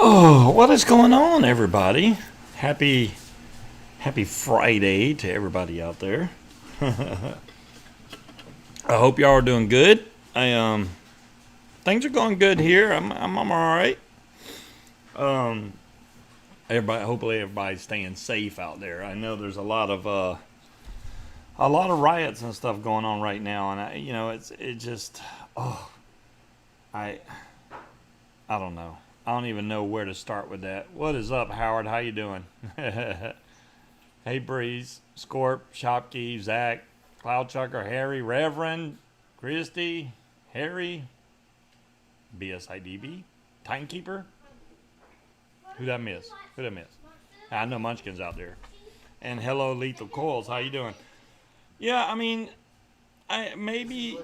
Oh, what is going on, everybody? Happy Friday to everybody out there. I hope y'all are doing good. I things are going good here. I'm all right. Um, everybody, hopefully everybody's staying safe out there. I know there's a lot of riots and stuff going on right now, and it just oh I I don't know. I don't even know where to start with that. What is up, Howard? How you doing? Hey, Breeze, Scorp, Shopkey, Zach, Cloud Chucker, Harry, Reverend, Christy, Harry, BSIDB, Timekeeper. Who that miss? Who that miss? I know Munchkin's out there. And hello, Lethal Coils. How you doing? Yeah, I mean, maybe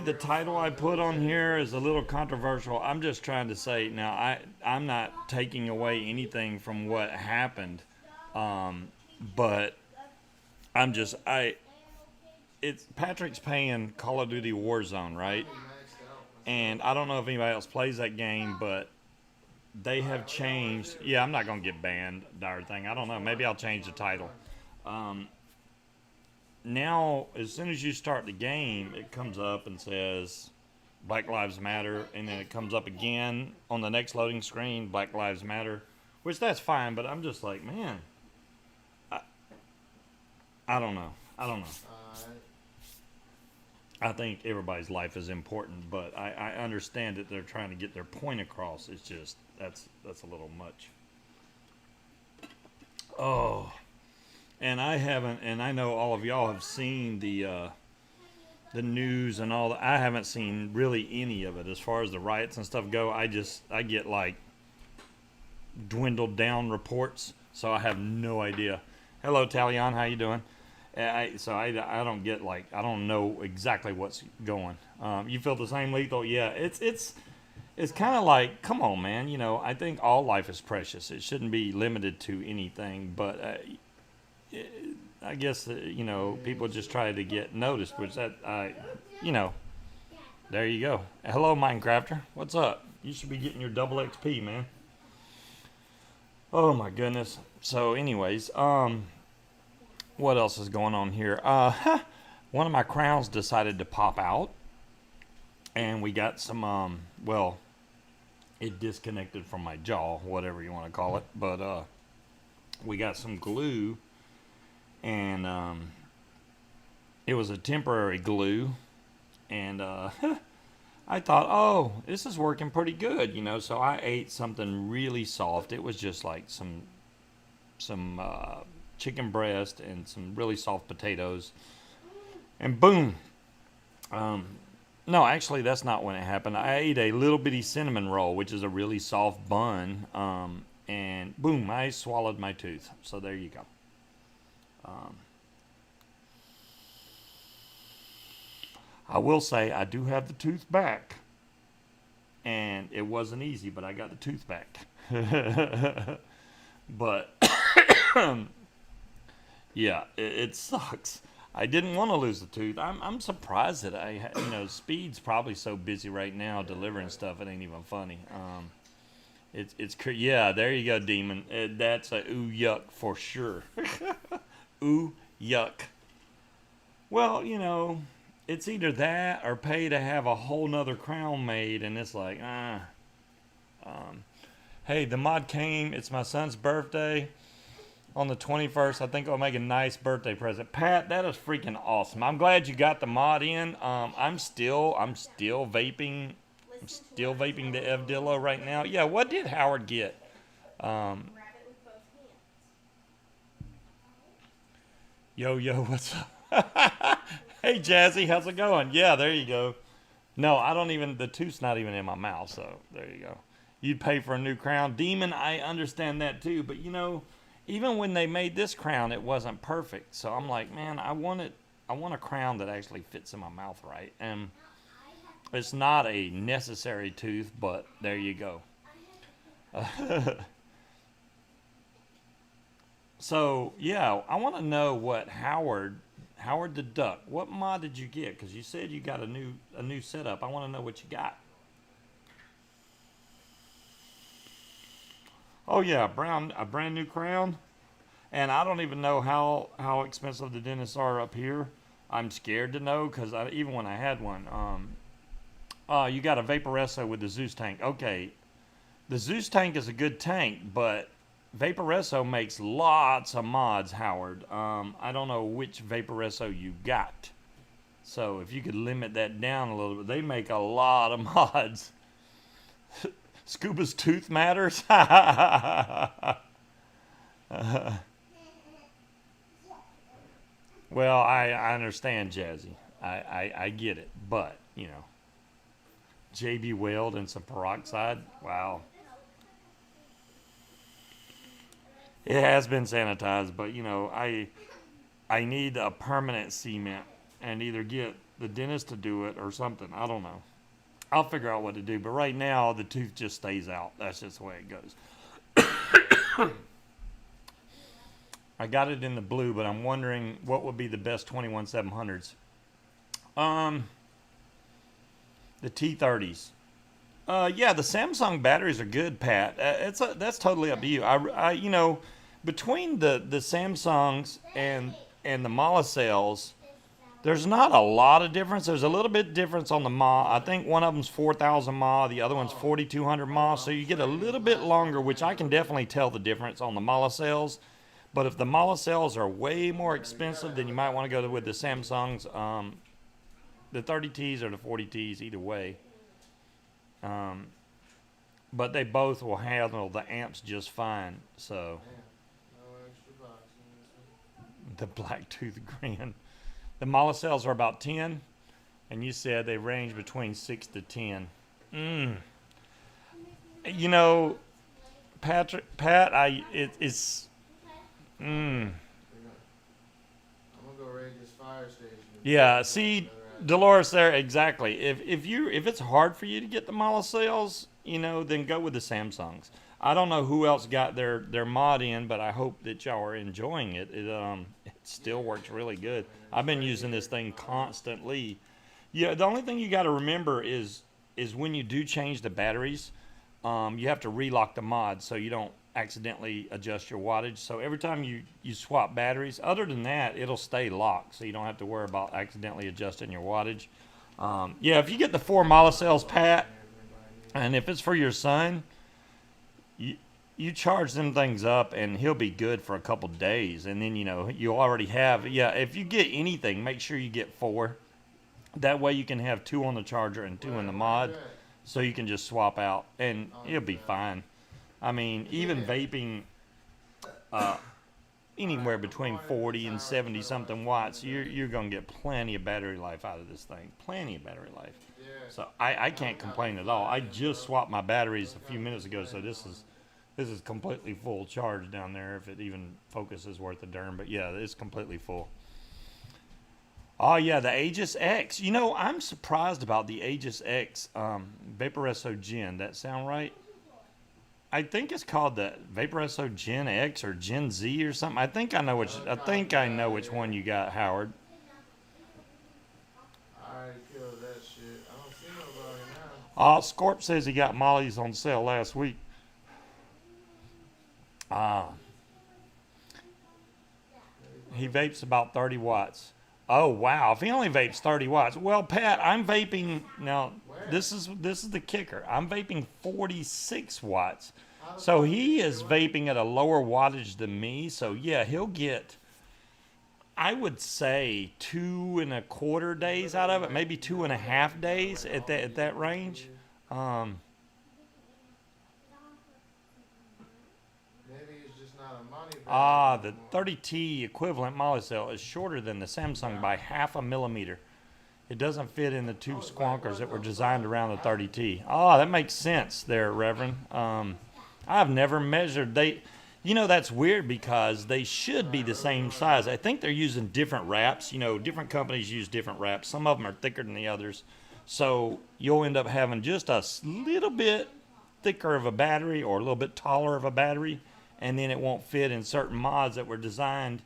the title I put on here is a little controversial. I'm just trying to say now I'm not taking away anything from what happened, but I'm just I it's Patrick's paying Call of Duty Warzone, right? And I don't know if anybody else plays that game, but they have changed. Yeah, I'm not gonna get banned or thing. I don't know. Maybe I'll change the title. Um, Now, as soon as you start the game, it comes up and says Black Lives Matter, and then it comes up again on the next loading screen, Black Lives Matter, which that's fine, but I'm just like, man, I, I don't know. I don't know. I think everybody's life is important, but I understand that they're trying to get their point across. It's just, that's a little much. Oh, and I haven't, and I know all of y'all have seen the news and all that. I haven't seen really any of it as far as the riots and stuff go. I get like dwindled down reports, so I have no idea. Hello, Talion, how you doing? I don't get like I don't know exactly what's going. You feel the same, Lethal? Yeah, it's kind of like, come on, man. You know, I think all life is precious. It shouldn't be limited to anything, but I guess people just try to get noticed, which you know, there you go. Hello, Minecrafter. What's up? You should be getting your double XP, man. Oh my goodness. So, anyways, what else is going on here? One of my crowns decided to pop out, and we got some. Well, it disconnected from my jaw, whatever you want to call it, but we got some glue, and it was a temporary glue, and I thought, oh, this is working pretty good, So I ate something really soft. It was just like some chicken breast and some really soft potatoes, and boom. No, actually, that's not when it happened. I ate a little bitty cinnamon roll, which is a really soft bun, and boom, I swallowed my tooth. So there you go. Um, I will say I do have the tooth back, and it wasn't easy, but I got the tooth back. But yeah, it sucks. I didn't want to lose the tooth. I'm surprised that Speed's probably so busy right now delivering stuff. It ain't even funny. Yeah. There you go, Demon. That's a ooh yuck for sure. Ooh yuck. Well, it's either that or pay to have a whole nother crown made, and it's like hey, the mod came. It's my son's birthday on the 21st. I think I'll make a nice birthday present. Pat, that is freaking awesome. I'm glad you got the mod in. I'm still vaping. I'm still vaping the Evdillo right now. Yeah, what did Howard get? Um, yo, what's up? Hey, Jazzy, how's it going? Yeah, there you go. No, I don't even, the tooth's not even in my mouth, so there you go. You'd pay for a new crown. Demon, I understand that too, but even when they made this crown, it wasn't perfect. So I'm like, man, I want a crown that actually fits in my mouth right. And it's not a necessary tooth, but there you go. So yeah, I want to know what Howard the Duck. What mod did you get? Because you said you got a new setup. I want to know what you got. Oh yeah, a brand new crown. And I don't even know how expensive the dentists are up here. I'm scared to know because even when I had one, you got a Vaporesso with the Zeus tank. Okay, the Zeus tank is a good tank, but Vaporesso makes lots of mods, Howard. I don't know which Vaporesso you got. So if you could limit that down a little bit, they make a lot of mods. Scuba's tooth matters. Well, I understand, Jazzy. I get it. But, JB Weld and some peroxide. Wow. It has been sanitized, but, I need a permanent cement and either get the dentist to do it or something. I don't know. I'll figure out what to do. But right now, the tooth just stays out. That's just the way it goes. I got it in the blue, but I'm wondering what would be the best 21700s. The T30s. Yeah, the Samsung batteries are good, Pat. That's totally up to you. Between the Samsungs and the Molicels, there's not a lot of difference. There's a little bit difference on the mAh. I think one of them's 4,000 mAh, the other one's 4,200 mAh. So you get a little bit longer, which I can definitely tell the difference on the Molicels. But if the Molicels are way more expensive, then you might want to go with the Samsungs, the 30Ts or the 40Ts, either way. But they both will handle the amps just fine. So the black tooth grin. The Molicels are about 10, and you said they range between 6 to 10. Pat, it's. I'm gonna go raid this fire station. Yeah, see, Dolores, there exactly. If it's hard for you to get the Molicels, then go with the Samsungs. I don't know who else got their mod in, but I hope that y'all are enjoying it. It still works really good. I've been using this thing constantly. Yeah, the only thing you got to remember is when you do change the batteries, you have to relock the mod so you don't accidentally adjust your wattage. So every time you swap batteries, other than that, it'll stay locked, so you don't have to worry about accidentally adjusting your wattage. Yeah, if you get the 4 Molicels, Pat, and if it's for your son, you charge them things up and he'll be good for a couple days, and then you already have. Yeah, if you get anything, make sure you get 4. That way you can have 2 on the charger and 2 in the mod, so you can just swap out and it'll be fine. I mean, even vaping anywhere between 40 and 70 something watts, you're gonna get plenty of battery life out of this thing. Plenty of battery life. So I can't complain at all. I just swapped my batteries a few minutes ago, so this is completely full charge down there, if it even focuses worth a darn. But yeah, it's completely full. Oh yeah, the Aegis X. I'm surprised about the Aegis X Vaporesso Gen. That sound right? I think it's called the Vaporesso Gen X or Gen Z or something. I think I know which one you got, Howard. I killed that shit. I don't see nobody now. Scorp says he got Molly's on sale last week. He vapes about 30 watts. Oh wow! If he only vapes 30 watts, well, Pat, I'm vaping now. This is the kicker. I'm vaping 46 watts, so he is vaping at a lower wattage than me. So yeah, he'll get, I would say, 2.25 days out of it, maybe 2.5 days at that range. The 30T equivalent Molicel is shorter than the Samsung by 0.5 millimeter. It doesn't fit in the 2 squonkers that were designed around the 30T. That makes sense there, Reverend. I've never measured. That's weird because they should be the same size. I think they're using different wraps. Different companies use different wraps. Some of them are thicker than the others. So you'll end up having just a little bit thicker of a battery or a little bit taller of a battery, and then it won't fit in certain mods that were designed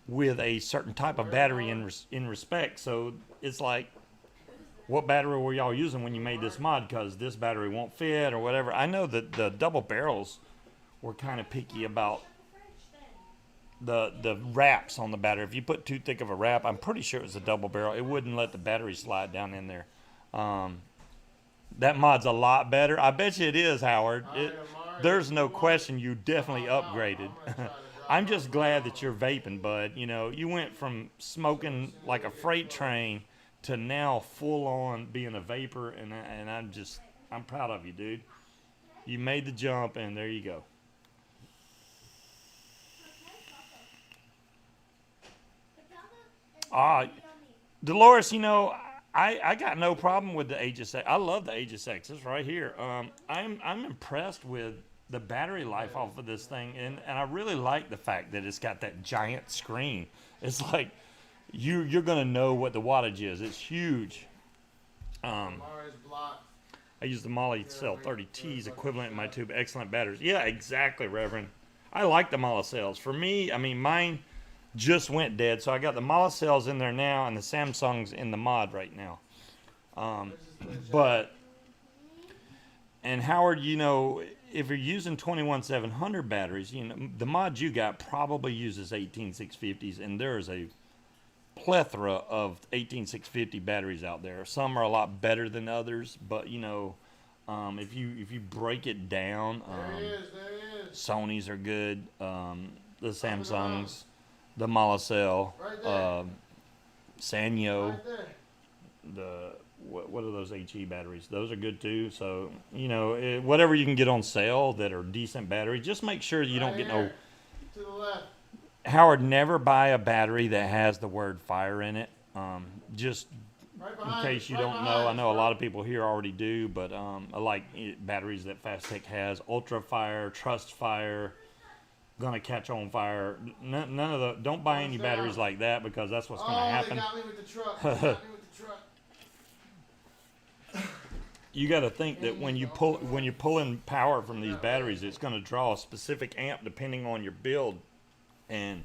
with a certain type of battery in respect. So it's like, what battery were y'all using when you made this mod? Because this battery won't fit or whatever. I know that the double barrels we're kind of picky about the wraps on the battery. If you put too thick of a wrap, I'm pretty sure it was a double barrel, it wouldn't let the battery slide down in there. That mod's a lot better. I bet you it is, Howard. There's no question you definitely upgraded. I'm just glad that you're vaping, bud. You know, you went from smoking like a freight train to now full on being a vapor, and I'm proud of you, dude. You made the jump, and there you go. Ah, Dolores, you know, I got no problem with the Aegis X. I love the Aegis X. It's right here. I'm impressed with the battery life off of this thing, and I really like the fact that it's got that giant screen. It's like you're gonna know what the wattage is. It's huge. I use the Molly Cell 30T's equivalent in my tube. Excellent batteries. Yeah, exactly, Reverend. I like the Molly cells. For me, I mean, mine just went dead, so I got the Molly cells in there now, and the Samsung's in the mod right now. And Howard, you know, if you're using 21700 batteries, you know, the mod you got probably uses 18650s, and there's a plethora of 18650 batteries out there. Some are a lot better than others, but you know, if you break it down, There he is. Sony's are good, the Samsungs, the Molicel, Right Sanyo, right there. the what are those HE batteries? Those are good too. So you know, whatever you can get on sale that are decent batteries, just make sure you don't get no. To the left. Howard, never buy a battery that has the word fire in it. Just Right in behind case you right don't behind know, I us, know a right? lot of people here already do, but I like batteries that Fastech has. Ultra Fire, Trust Fire, gonna catch on fire. None of the. Don't buy any batteries like that because that's what's gonna happen. They got me with the truck. They got me with the truck. You got to think that when you're pulling power from these batteries, it's going to draw a specific amp depending on your build, and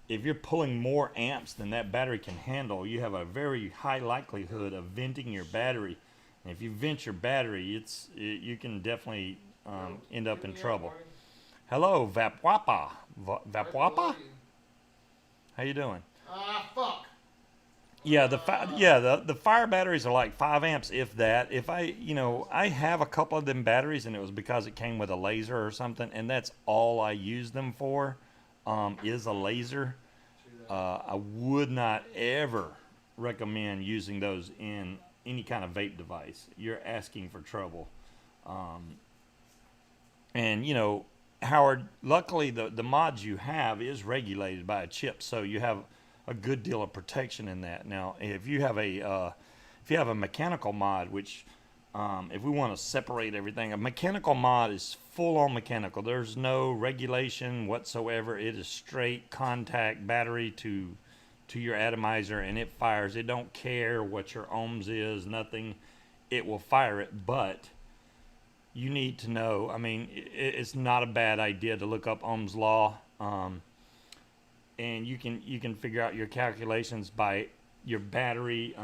if you're pulling more amps than that battery can handle, you have a very high likelihood of venting your battery. And if you vent your battery, you can definitely end up in trouble. Hello, Vapwapa. Vapwapa? How you doing? Fuck. Yeah, the fire batteries are like 5 amps, if that. If I have a couple of them batteries, and it was because it came with a laser or something, and that's all I use them for, is a laser. I would not ever recommend using those in any kind of vape device. You're asking for trouble. And you know, Howard, luckily the mods you have is regulated by a chip, so you have a good deal of protection in that. Now, if you have a mechanical mod, which if we want to separate everything, a mechanical mod is full on mechanical. There's no regulation whatsoever. It is straight contact battery to your atomizer, and it fires. It don't care what your ohms is, nothing. It will fire it, but you need to know. I mean, it's not a bad idea to look up Ohm's law. And you can figure out your calculations by your battery.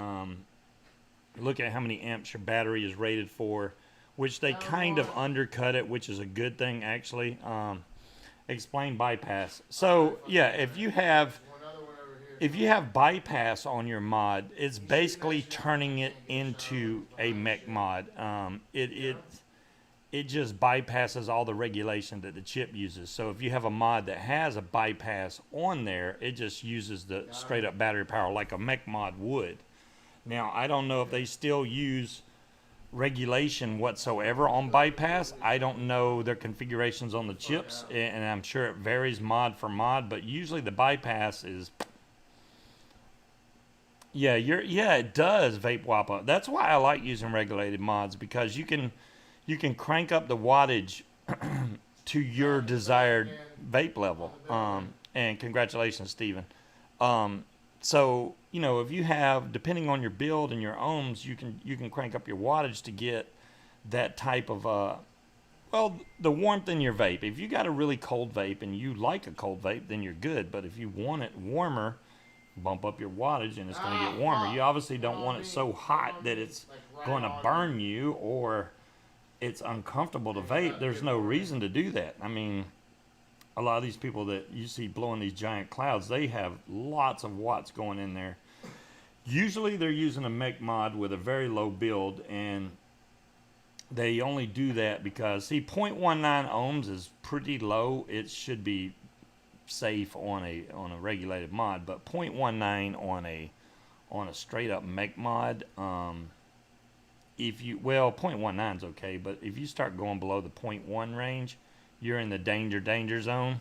Look at how many amps your battery is rated for, which they kind of undercut it, which is a good thing actually. Explain bypass. So yeah, if you have bypass on your mod, it's basically turning it into a mech mod. It just bypasses all the regulation that the chip uses. So if you have a mod that has a bypass on there, it just uses the straight up battery power like a mech mod would. Now, I don't know if they still use regulation whatsoever on bypass. I don't know their configurations on the chips, and I'm sure it varies mod for mod, but usually the bypass is... Yeah, it does, Vape Wappa. That's why I like using regulated mods, because you can crank up the wattage to your desired vape level. And congratulations, Steven. So, you know, if you have, depending on your build and your ohms, you can crank up your wattage to get that type of, the warmth in your vape. If you got a really cold vape and you like a cold vape, then you're good. But if you want it warmer, bump up your wattage and it's going to get warmer. You obviously don't want it so hot that it's going to burn you, or it's uncomfortable to vape, there's no reason to do that. I mean, a lot of these people that you see blowing these giant clouds, they have lots of watts going in there. Usually they're using a mech mod with a very low build, and they only do that because, see, 0.19 ohms is pretty low. It should be safe on a regulated mod, but 0.19 on a straight up mech mod, if you, well, 0.19 is okay, but if you start going below the 0.1 range, you're in the danger zone.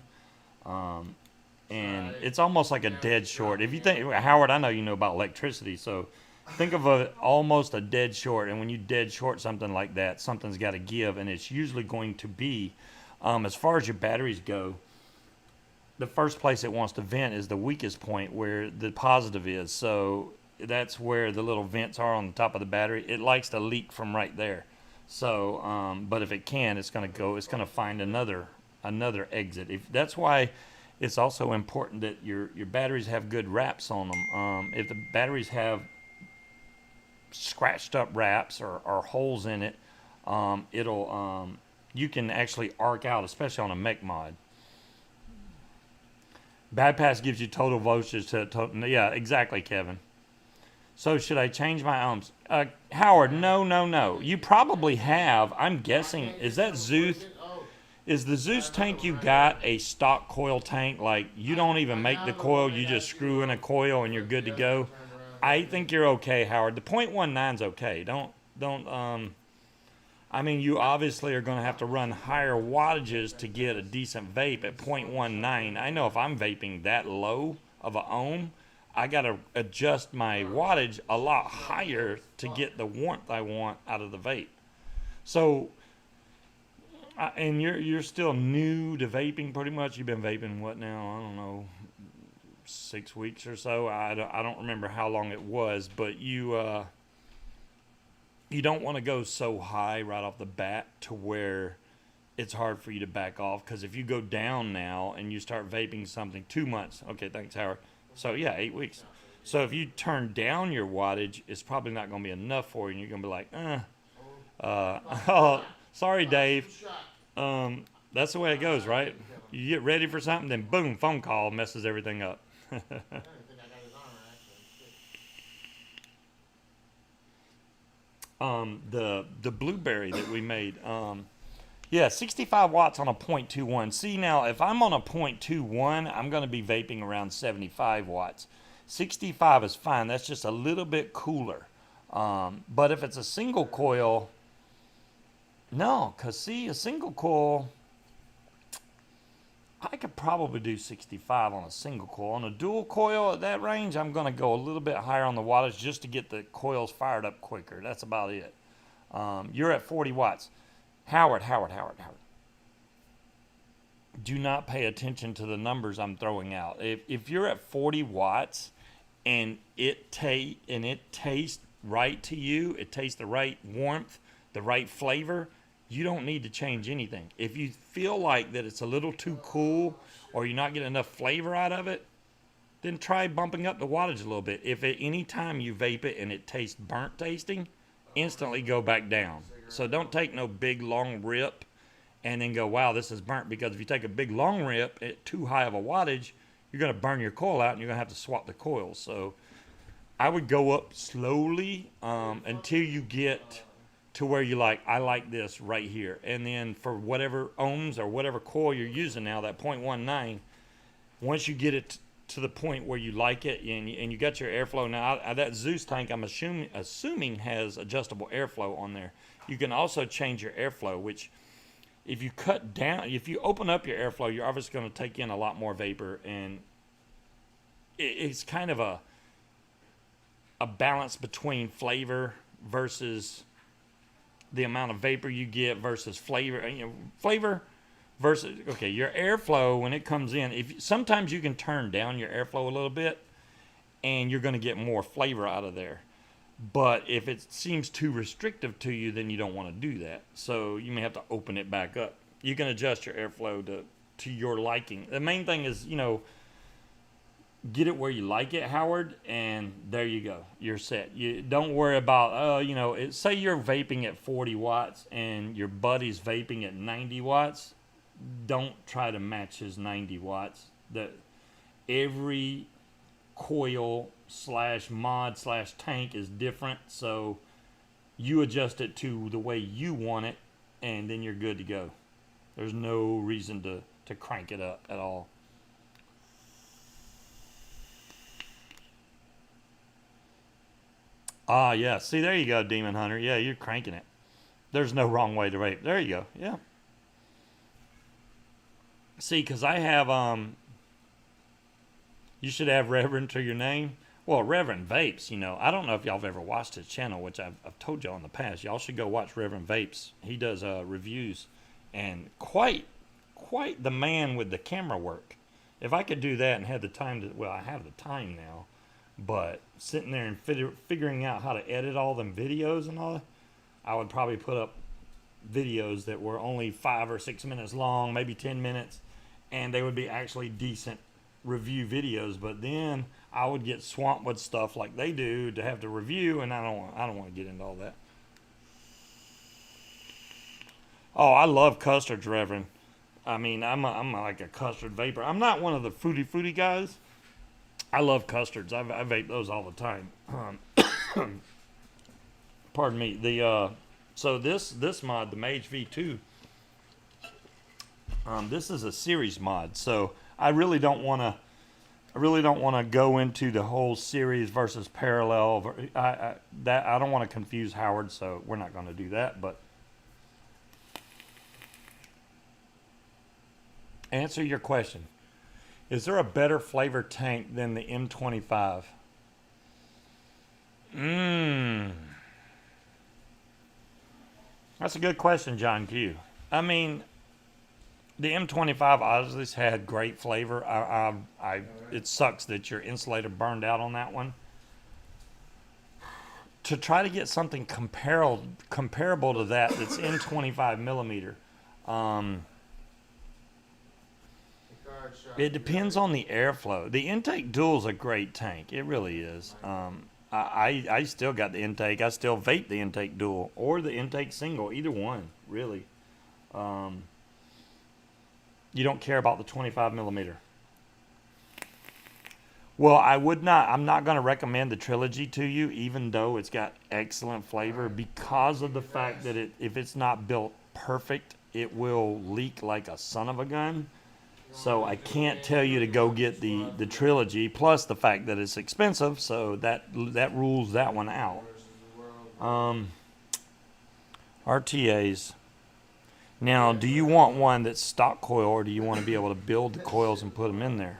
And it's almost like a dead short. If you think, Howard, I know you know about electricity, so think of almost a dead short. And when you dead short something like that, something's got to give, and it's usually going to be, as far as your batteries go, the first place it wants to vent is the weakest point where the positive is. So that's where the little vents are on the top of the battery. It likes to leak from right there. So, but if it can, it's going to find another exit. That's why it's also important that your batteries have good wraps on them. If the batteries have scratched up wraps or holes in it, you can actually arc out, especially on a mech mod. Bad pass gives you total voltage yeah, exactly, Kevin. So should I change my ohms? Howard, no. You probably have. I'm guessing. Is that Zeus? Is the Zeus tank you got a stock coil tank? Like, you don't even make the coil, you just screw in a coil and you're good to go? I think you're okay, Howard. The 0.19's okay. I mean, you obviously are going to have to run higher wattages to get a decent vape at 0.19. I know if I'm vaping that low of a ohm, I got to adjust my wattage a lot higher to get the warmth I want out of the vape. So, and you're still new to vaping pretty much. You've been vaping what now? I don't know, 6 weeks or so. I don't remember how long it was, but you don't want to go so high right off the bat to where it's hard for you to back off. Because if you go down now and you start vaping something 2 months, okay, thanks, Howard. So yeah, 8 weeks. So if you turn down your wattage, it's probably not going to be enough for you, and you're going to be like, oh, sorry, Dave. That's the way it goes, right? You get ready for something, then boom, phone call messes everything up. The blueberry that we made, yeah, 65 watts on a 0.21. See, now if I'm on a 0.21, I'm going to be vaping around 75 watts. 65 is fine. That's just a little bit cooler. But if it's a single coil, no, because see, a single coil, I could probably do 65 on a single coil. On a dual coil at that range, I'm going to go a little bit higher on the wattage just to get the coils fired up quicker. That's about it. You're at 40 watts. Howard. Do not pay attention to the numbers I'm throwing out. If you're at 40 watts and it tastes right to you, it tastes the right warmth, the right flavor, you don't need to change anything. If you feel like that it's a little too cool or you're not getting enough flavor out of it, then try bumping up the wattage a little bit. If at any time you vape it and it tastes burnt tasting, instantly go back down. So don't take no big long rip and then go, wow, this is burnt. Because if you take a big long rip at too high of a wattage, you're going to burn your coil out and you're going to have to swap the coils. So I would go up slowly until you get to where you like, I like this right here. And then for whatever ohms or whatever coil you're using now, that 0.19, once you get it to the point where you like it and you got your airflow. Now, that Zeus tank, I'm assuming has adjustable airflow on there. You can also change your airflow, which if you cut down, if you open up your airflow, you're obviously going to take in a lot more vapor, and it's kind of a balance between flavor versus the amount of vapor you get versus flavor. Flavor versus, okay, your airflow when it comes in, sometimes you can turn down your airflow a little bit and you're going to get more flavor out of there. But if it seems too restrictive to you, then you don't want to do that. So you may have to open it back up. You can adjust your airflow to your liking. The main thing is, get it where you like it, Howard, and there you go. You're set. You don't worry about, say you're vaping at 40 watts and your buddy's vaping at 90 watts. Don't try to match his 90 watts. Every coil slash mod slash tank is different, so you adjust it to the way you want it, and then you're good to go. There's no reason to crank it up at all. Ah, yeah. See, there you go, Demon Hunter. Yeah, you're cranking it. There's no wrong way to vape. There you go. Yeah. See, because I have, you should have Reverend to your name. Well, Reverend Vapes, I don't know if y'all have ever watched his channel, which I've told y'all in the past. Y'all should go watch Reverend Vapes. He does reviews, and quite the man with the camera work. If I could do that and had the time to, well, I have the time now, but sitting there and figuring out how to edit all them videos and all, I would probably put up videos that were only 5 or 6 minutes long, maybe 10 minutes, and they would be actually decent review videos. But then I would get swamped with stuff like they do to have to review, and I don't want to get into all that. Oh, I love custards, Reverend. I mean, I'm like a custard vapor. I'm not one of the fruity guys. I love custards. I vape those all the time. Pardon me. So this mod, the Mage V2, this is a series mod. So I really don't want to go into the whole series versus parallel. I don't want to confuse Howard, so we're not going to do that. But answer your question. Is there a better flavor tank than the M25? That's a good question, John Q. I mean, the M25 obviously had great flavor. It sucks that your insulator burned out on that one. To try to get something comparable to that's in 25 millimeter, it depends on the airflow. The intake dual is a great tank. It really is. I still got the intake. I still vape the intake dual or the intake single. Either one, really. You don't care about the 25 millimeter. Well, I'm not going to recommend the Trilogy to you, even though it's got excellent flavor, because of the fact that if it's not built perfect, it will leak like a son of a gun. So I can't tell you to go get the Trilogy, plus the fact that it's expensive, so that rules that one out. RTAs. Now, do you want one that's stock coil, or do you want to be able to build the coils and put them in there?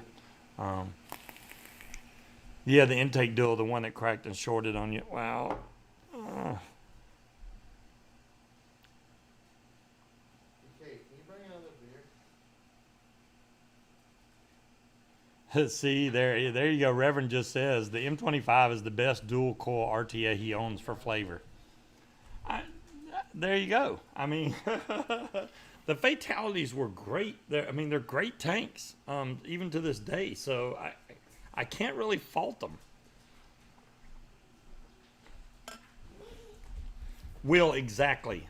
Yeah, the intake dual, the one that cracked and shorted on you. Wow. See, there you go. Reverend just says the M25 is the best dual coil RTA he owns for flavor. There you go. I mean, the fatalities were great. They're great tanks, even to this day. So I can't really fault them. Will, exactly.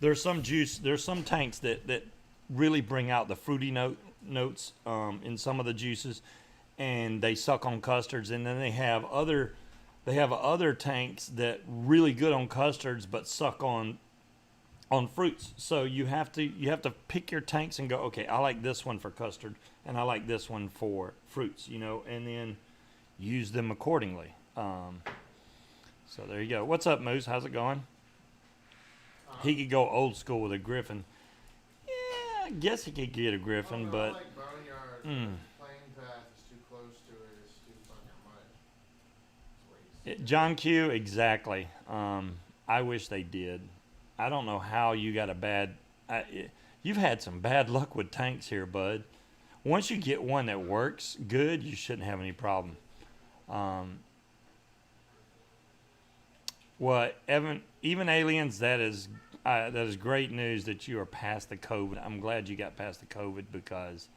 There's some tanks that really bring out the fruity notes in some of the juices, and they suck on custards. And then they have other tanks that really good on custards but suck on fruits. So you have to pick your tanks and go, okay, I like this one for custard and I like this one for fruits, and then use them accordingly. So there you go. What's up, Moose? How's it going? He could go old school with a Griffin. Yeah, I guess he could get a Griffin, but like Boneyard, plane path is too close to it. It's too fucking much. John Q, exactly. I wish they did. I don't know how you got a bad. You've had some bad luck with tanks here, bud. Once you get one that works good, you shouldn't have any problem. Well, even aliens, that is great news that you are past the COVID. I'm glad you got past the COVID, because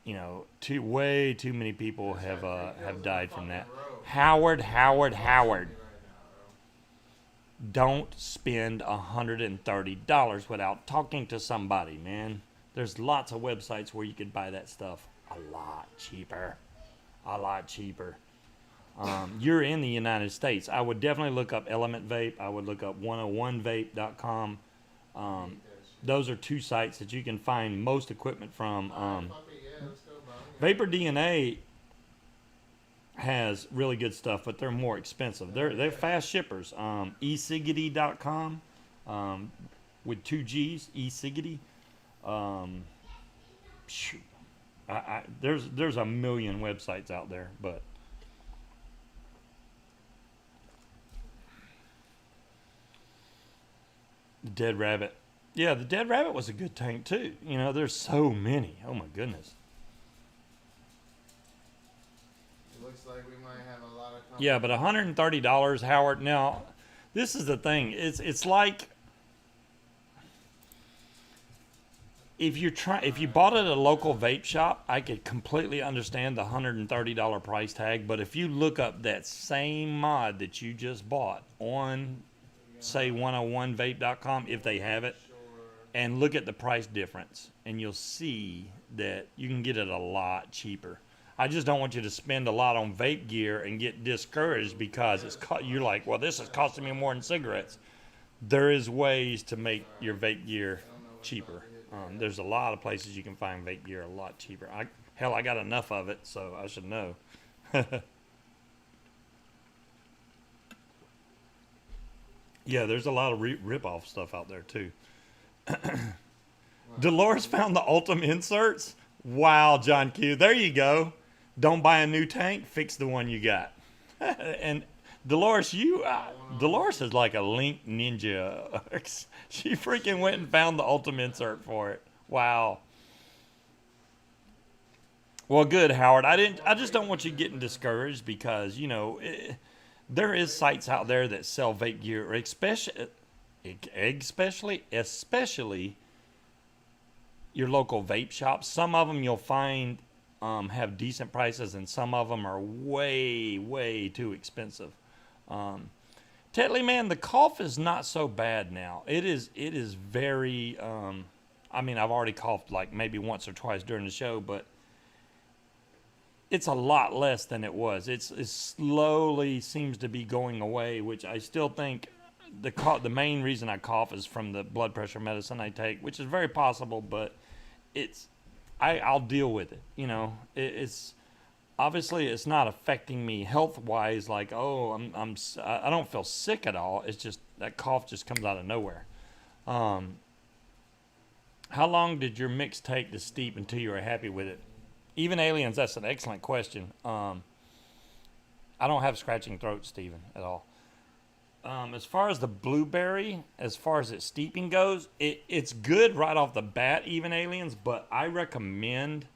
way too many people have died from that. Fucking Howard. right now, Don't spend $130 without talking to somebody, man. There's lots of websites where you could buy that stuff a lot cheaper. A lot cheaper. You're in the United States. I would definitely look up Element Vape. I would look up 101vape.com. Those are two sites that you can find most equipment from. Fuck it, yeah, let's go, bro. Vapor DNA has really good stuff, but they're more expensive. They're fast shippers. e-cigity.com with two G's, e-cigity. There's a million websites out there, but the Dead Rabbit. Yeah, the Dead Rabbit was a good tank too. There's so many. Oh my goodness. It looks like we might have a lot of Yeah, but $130, Howard. Now, this is the thing. It's like if you bought it at a local vape shop, I could completely understand the $130 price tag. But if you look up that same mod that you just bought on, say, 101vape.com, if they have it, and look at the price difference, and you'll see that you can get it a lot cheaper. I just don't want you to spend a lot on vape gear and get discouraged because you're like, well, this is costing me more than cigarettes. There is ways to make your vape gear cheaper. There's a lot of places you can find vape gear a lot cheaper. I got enough of it, so I should know. Yeah, there's a lot of rip-off stuff out there, too. Dolores found the Ultim inserts. Wow, John Q. There you go. Don't buy a new tank. Fix the one you got. And Dolores, Dolores is like a Link ninja. She freaking went and found the Ultim insert for it. Wow. Well, good, Howard. I just don't want you getting discouraged because there is sites out there that sell vape gear, especially your local vape shops. Some of them you'll find have decent prices, and some of them are way, way too expensive. Tetley, man, the cough is not so bad now. It is very. I've already coughed like maybe once or twice during the show, but it's a lot less than it was. It slowly seems to be going away, which I still think the main reason I cough is from the blood pressure medicine I take, which is very possible, but I'll deal with it. It's obviously it's not affecting me health wise. Like, I don't feel sick at all. It's just that cough just comes out of nowhere. How long did your mix take to steep until you were happy with it? Even aliens, that's an excellent question. I don't have scratching throat, Stephen, at all. As far as the blueberry, as far as its steeping goes, it's good right off the bat, even aliens, but I recommend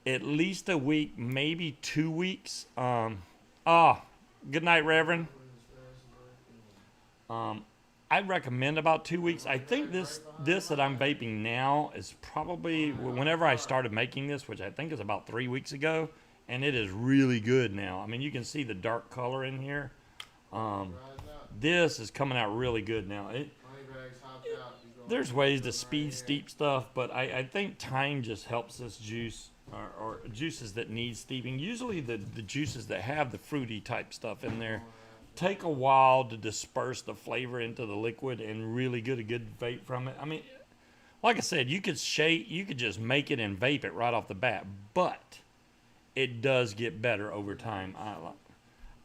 at least a week, maybe 2 weeks. Good night, Reverend. I recommend about 2 weeks. I think this that I'm vaping now is probably whenever I started making this, which I think is about 3 weeks ago, and it is really good now. I mean, you can see the dark color in here. This is coming out really good now. There's ways to speed steep stuff, but I think time just helps this juice or juices that need steeping. Usually the juices that have the fruity type stuff in there take a while to disperse the flavor into the liquid and really get a good vape from it. I mean, like I said, you could just make it and vape it right off the bat, but it does get better over time.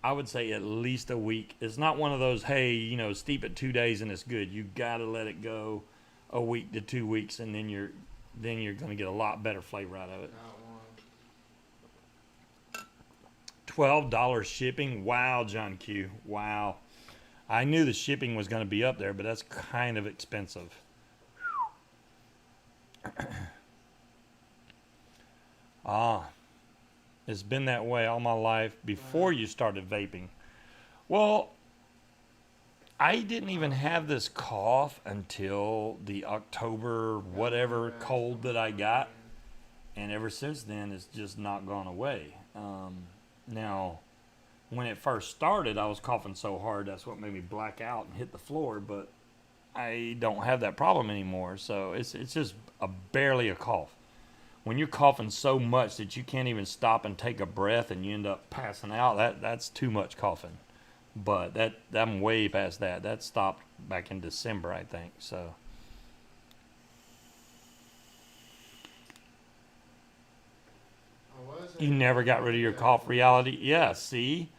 I would say at least a week. It's not one of those, hey, steep it 2 days and it's good. You got to let it go a week to 2 weeks, and then you're going to get a lot better flavor out of it. $12 shipping. Wow, John Q. Wow. I knew the shipping was going to be up there, but that's kind of expensive. It's been that way all my life before you started vaping. Well, I didn't even have this cough until the October whatever cold that I got. and ever since then, it's just not gone away. Now, when it first started, I was coughing so hard that's what made me black out and hit the floor. But I don't have that problem anymore, so it's just barely a cough. When you're coughing so much that you can't even stop and take a breath and you end up passing out, that's too much coughing. But I'm way past that. That stopped back in December, I think. So you never got rid of your cough reality? Yeah, see?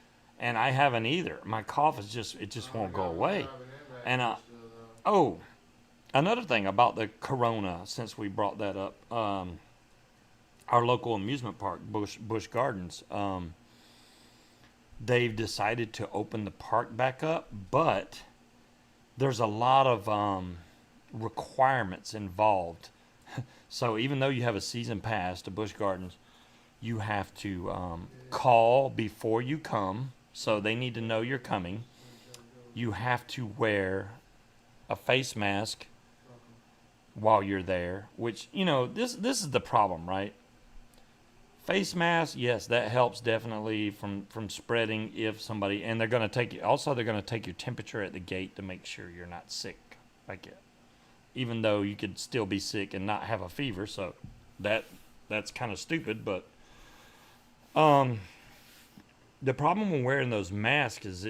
And I haven't either. My cough is just it just won't go away. And oh, another thing about the corona, since we brought that up, our local amusement park, Busch Gardens, they've decided to open the park back up, but there's a lot of requirements involved. So even though you have a season pass to Busch Gardens, you have to call before you come, so they need to know you're coming. You have to wear a face mask while you're there, which, this is the problem, right? Face mask, yes, that helps definitely from spreading if somebody, and they're going to take you, also they're going to take your temperature at the gate to make sure you're not sick, like it, even though you could still be sick and not have a fever, so that's kind of stupid, but the problem with wearing those masks is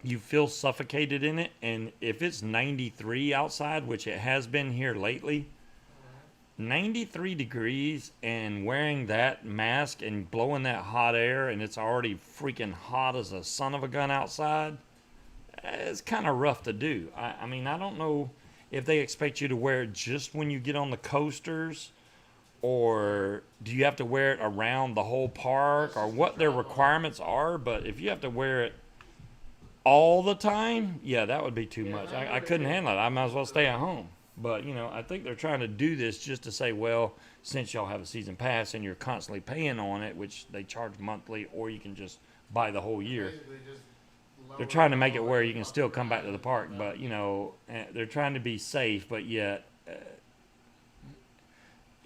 you feel suffocated in it, and if it's 93 outside, which it has been here lately, 93 degrees and wearing that mask and blowing that hot air, and it's already freaking hot as a son of a gun outside, it's kind of rough to do. I mean, I don't know if they expect you to wear it just when you get on the coasters, or do you have to wear it around the whole park, or what their requirements are. But if you have to wear it all the time, yeah, that would be too much. I couldn't handle it. I might as well stay at home. But, I think they're trying to do this just to say, well, since y'all have a season pass and you're constantly paying on it, which they charge monthly, or you can just buy the whole year. They're trying to make it where you can still come back to the park. But, they're trying to be safe, but yet...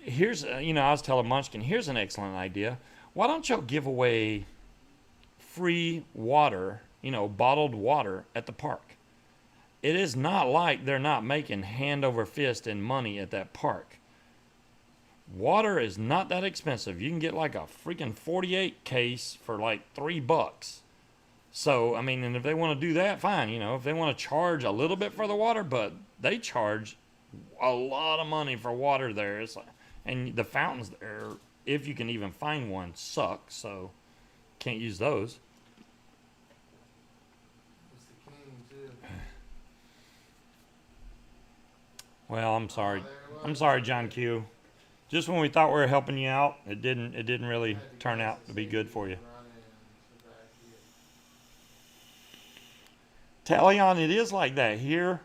here's, I was telling Munchkin, here's an excellent idea. Why don't y'all give away free water, bottled water at the park? It is not like they're not making hand over fist in money at that park. Water is not that expensive. You can get like a freaking 48 case for like $3. So, I mean, and if they want to do that, fine. If they want to charge a little bit for the water, but they charge a lot of money for water there. It's like, and the fountains there, if you can even find one, suck. So, can't use those. Well, I'm sorry. I'm sorry, John Q. Just when we thought we were helping you out, it didn't really turn out to be good for you. Talion, it is like that here.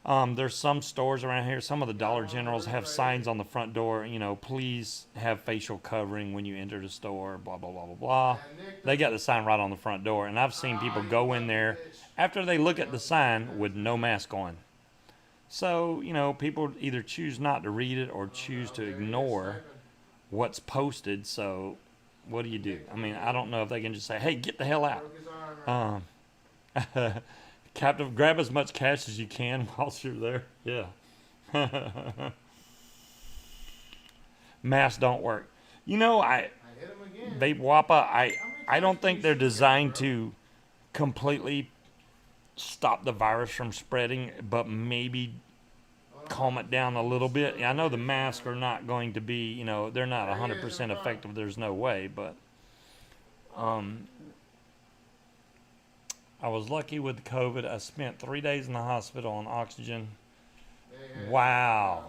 There's some stores around here. Some of the Dollar Generals have signs on the front door. Please have facial covering when you enter the store. Blah blah blah blah blah. They got the sign right on the front door, and I've seen people go in there after they look at the sign with no mask on. So, people either choose not to read it or choose to ignore what's posted. So, what do you do? I mean, I don't know if they can just say, hey, get the hell out. Captive, grab as much cash as you can whilst you're there. Yeah. Masks don't work. Vape Wappa, I don't think they're designed to completely stop the virus from spreading, but maybe calm it down a little bit. I know the masks are not going to be, they're not 100% effective. There's no way, but I was lucky with COVID. I spent 3 days in the hospital on oxygen. Wow.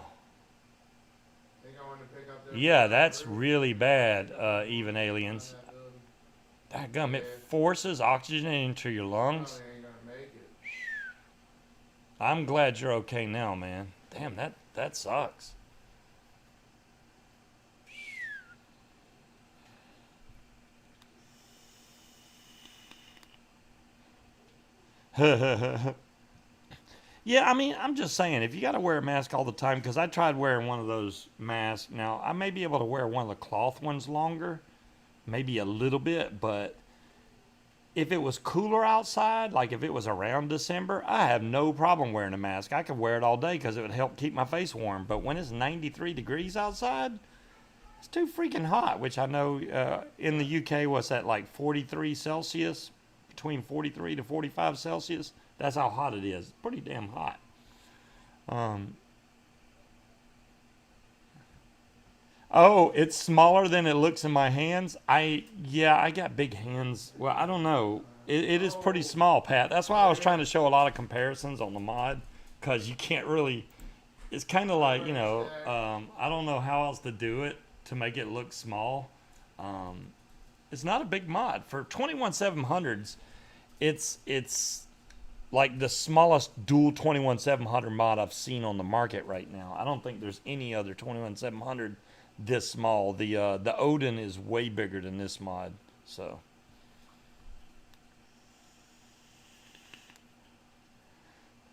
Yeah, that's really bad, even aliens. That gum, it forces oxygen into your lungs. I'm glad you're okay now, man. Damn, that sucks. Yeah, I mean, I'm just saying, if you got to wear a mask all the time, because I tried wearing one of those masks. Now, I may be able to wear one of the cloth ones longer, maybe a little bit, but if it was cooler outside, like if it was around December, I have no problem wearing a mask. I could wear it all day because it would help keep my face warm. But when it's 93 degrees outside, it's too freaking hot, which I know in the UK, what's that, like 43 Celsius? Between 43 to 45 Celsius? That's how hot it is. Pretty damn hot. Um, oh, it's smaller than it looks in my hands. Yeah, I got big hands. Well, I don't know. It is pretty Oh, small, Pat. That's why I was where, trying to show a lot of comparisons on the mod, because you can't really. It's kind of like, where is that? I don't know how else to do it to make it look small. Um, it's not a big mod for 21700s. It's like the smallest dual 21700 mod I've seen on the market right now. I don't think there's any other 21700 this small. The Odin is way bigger than this mod. So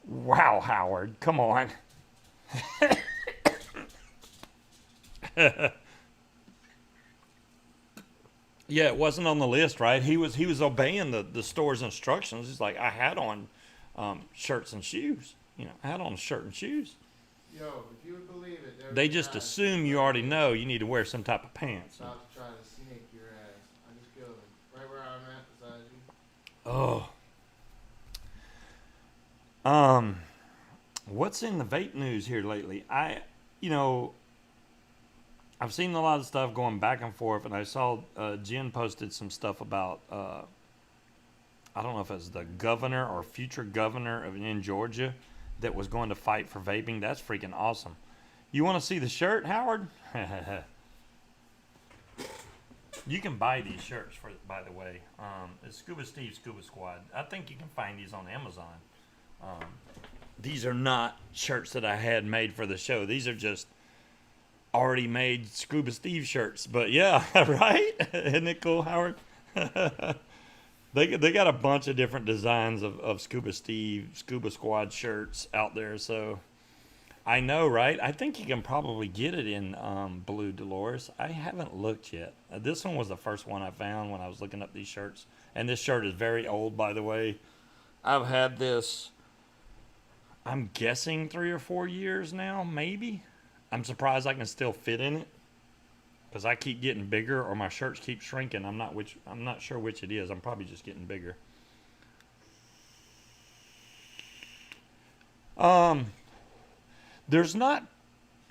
wow, Howard, come on. Yeah, it wasn't on the list, right? He was obeying the store's instructions. He's like, I had on shirts and shoes. I had on a shirt and shoes. Yo, if you would believe it, there was They a just guy assume you already know you need to wear some type of pants. about to try to snake your ass. I just killed him. Right where I'm at beside you. Oh, um, what's in the vape news here lately? You know, I've seen a lot of stuff going back and forth, and I saw Jen posted some stuff about I don't know if it's the governor or future governor in Georgia that was going to fight for vaping. That's freaking awesome. You want to see the shirt, Howard? You can buy these shirts by the way. It's Scuba Steve Scuba Squad. I think you can find these on Amazon. Um, these are not shirts that I had made for the show. These are just already made Scuba Steve shirts. But yeah, right? Isn't it cool, Howard? They got a bunch of different designs of Scuba Steve, Scuba Squad shirts out there. So I know, right? I think you can probably get it in blue, Dolores. I haven't looked yet. This one was the first one I found when I was looking up these shirts. And this shirt is very old, by the way. I've had this, I'm guessing 3 or 4 years now, maybe. I'm surprised I can still fit in it because I keep getting bigger or my shirts keep shrinking. I'm not sure which it is. I'm probably just getting bigger. Um, there's not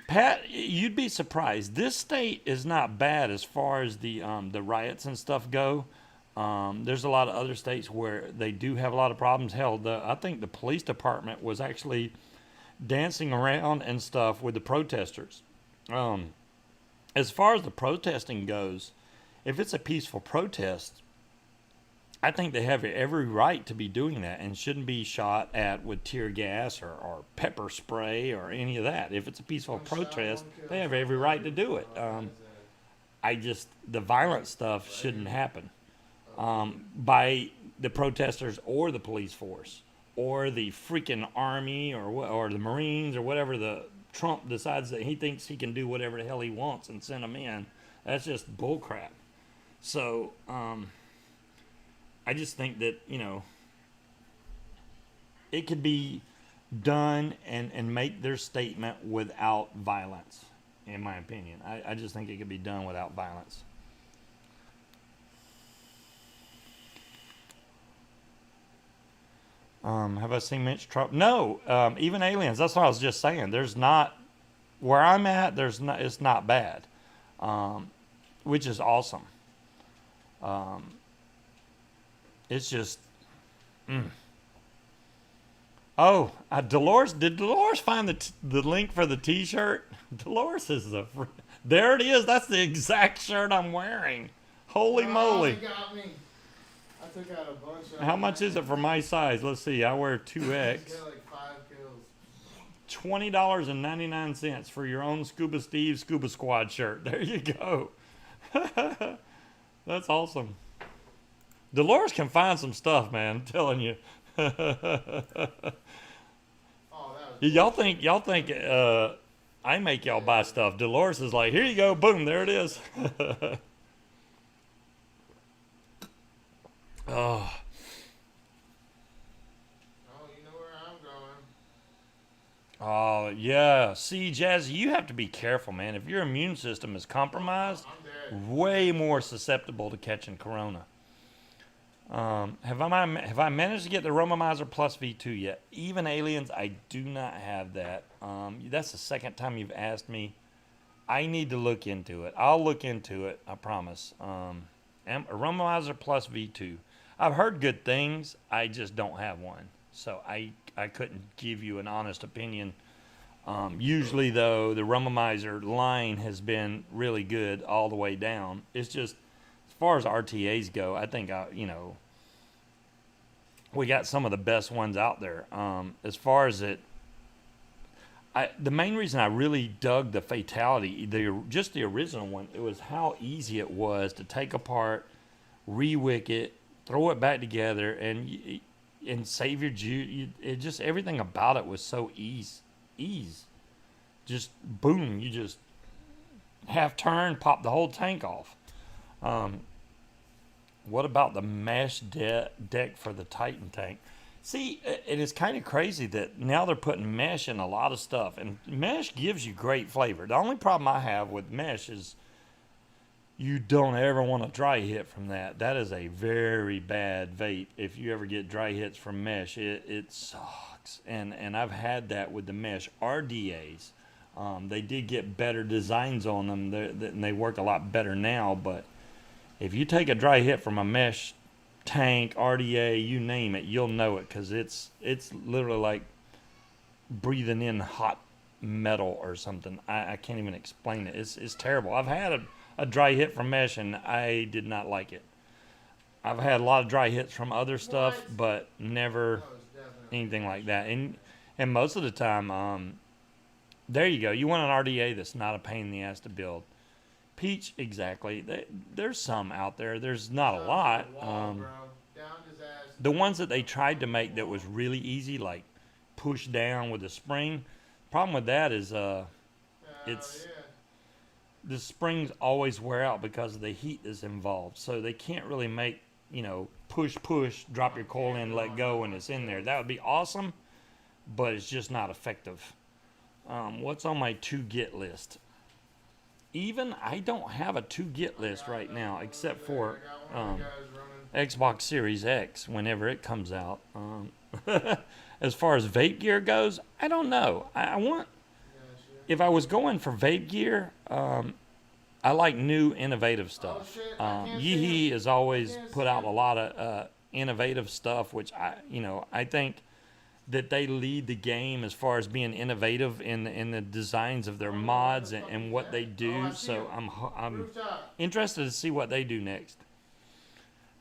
Pat. You'd be surprised. This state is not bad as far as the riots and stuff go. There's a lot of other states where they do have a lot of problems. Hell, I think the police department was actually dancing around and stuff with the protesters. Um, as far as the protesting goes, if it's a peaceful protest, I think they have every right to be doing that and shouldn't be shot at with tear gas or pepper spray or any of that. If it's a peaceful One shot, protest, one kill, they have every something right like to that. do it. The violent stuff shouldn't happen by the protesters or the police force or the freaking army or the Marines or whatever. The Trump decides that he thinks he can do whatever the hell he wants and send them in. That's just bullcrap. So I just think that it could be done and make their statement without violence. In my opinion, I just think it could be done without violence. Have I seen Mitch Trump? No. Even aliens. That's what I was just saying. There's not where I'm at. There's not. It's not bad, which is awesome. Um, it's just. Mm. Oh, Dolores. Did Dolores find the link for the T-shirt? Dolores is there. It is. That's the exact shirt I'm wearing. Holy Oh, he moly! got me. I took out a bunch of How them, much is it man. for my size? Let's see. I wear I 2X. just got like 5 kills. $20.99 for your own Scuba Steve Scuba Squad shirt. There you go. That's awesome. Dolores can find some stuff, man. I'm telling you. Oh, y'all think I make y'all buy stuff. Dolores is like, here you go, boom, there it is. Oh, Oh, you know where I'm going. oh yeah. See, Jazzy, you have to be careful, man. If your immune system is compromised, I'm dead. way more susceptible to catching corona. Have I managed to get the Romomizer Plus V2 yet? Even aliens, I do not have that. That's the second time you've asked me. I need to look into it. I'll look into it. I promise. Romomizer Plus V2. I've heard good things. I just don't have one, so I couldn't give you an honest opinion. Usually, though, the Romomizer line has been really good all the way down. It's just as far as RTAs go, I think we got some of the best ones out there. As far as the main reason I really dug the Fatality, just the original one, it was how easy it was to take apart, rewick it, throw it back together, and save your juice. It just everything about it was so ease. Just boom, you just half turn, pop the whole tank off. What about the mesh deck for the Titan tank? See, it is kind of crazy that now they're putting mesh in a lot of stuff, and mesh gives you great flavor. The only problem I have with mesh is you don't ever want to dry hit from that. That is a very bad vape. If you ever get dry hits from mesh, it sucks. And I've had that with the mesh RDAs. They did get better designs on them, and they work a lot better now, but if you take a dry hit from a mesh tank, RDA, you name it, you'll know it, because it's literally like breathing in hot metal or something. I can't even explain it. It's terrible. I've had a dry hit from mesh, and I did not like it. I've had a lot of dry hits from other stuff, but never anything like that. And most of the time, there you go. You want an RDA that's not a pain in the ass to build. Peach, exactly. There's some out there. There's not a lot. The ones that they tried to make that was really easy, like push down with a spring. Problem with that is it's the springs always wear out because of the heat that's involved. So they can't really make, push, drop your coil in, let go, and it's in there. That would be awesome, but it's just not effective. What's on my to get list? I don't have a to get list right now, except for Xbox Series X whenever it comes out. As far as vape gear goes, I don't know. If I was going for vape gear, I like new innovative stuff. Yeehee has always put out a lot of innovative stuff, which I think that they lead the game as far as being innovative in the designs of their mods and what they do. So I'm interested to see what they do next.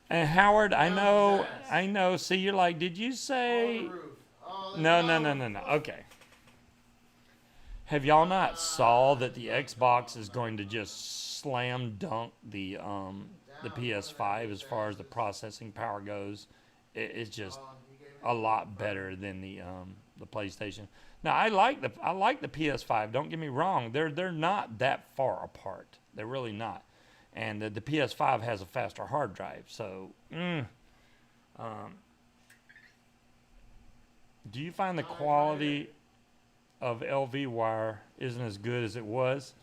And Howard, I know. See, you're like, did you say? No. Okay. Have y'all not saw that the Xbox is going to just slam dunk the PS5 as far as the processing power goes? It's just a lot better than the PlayStation. Now I like the PS5. Don't get me wrong. They're not that far apart. They're really not. And the PS5 has a faster hard drive. So, do you find the quality of LV wire isn't as good as it was?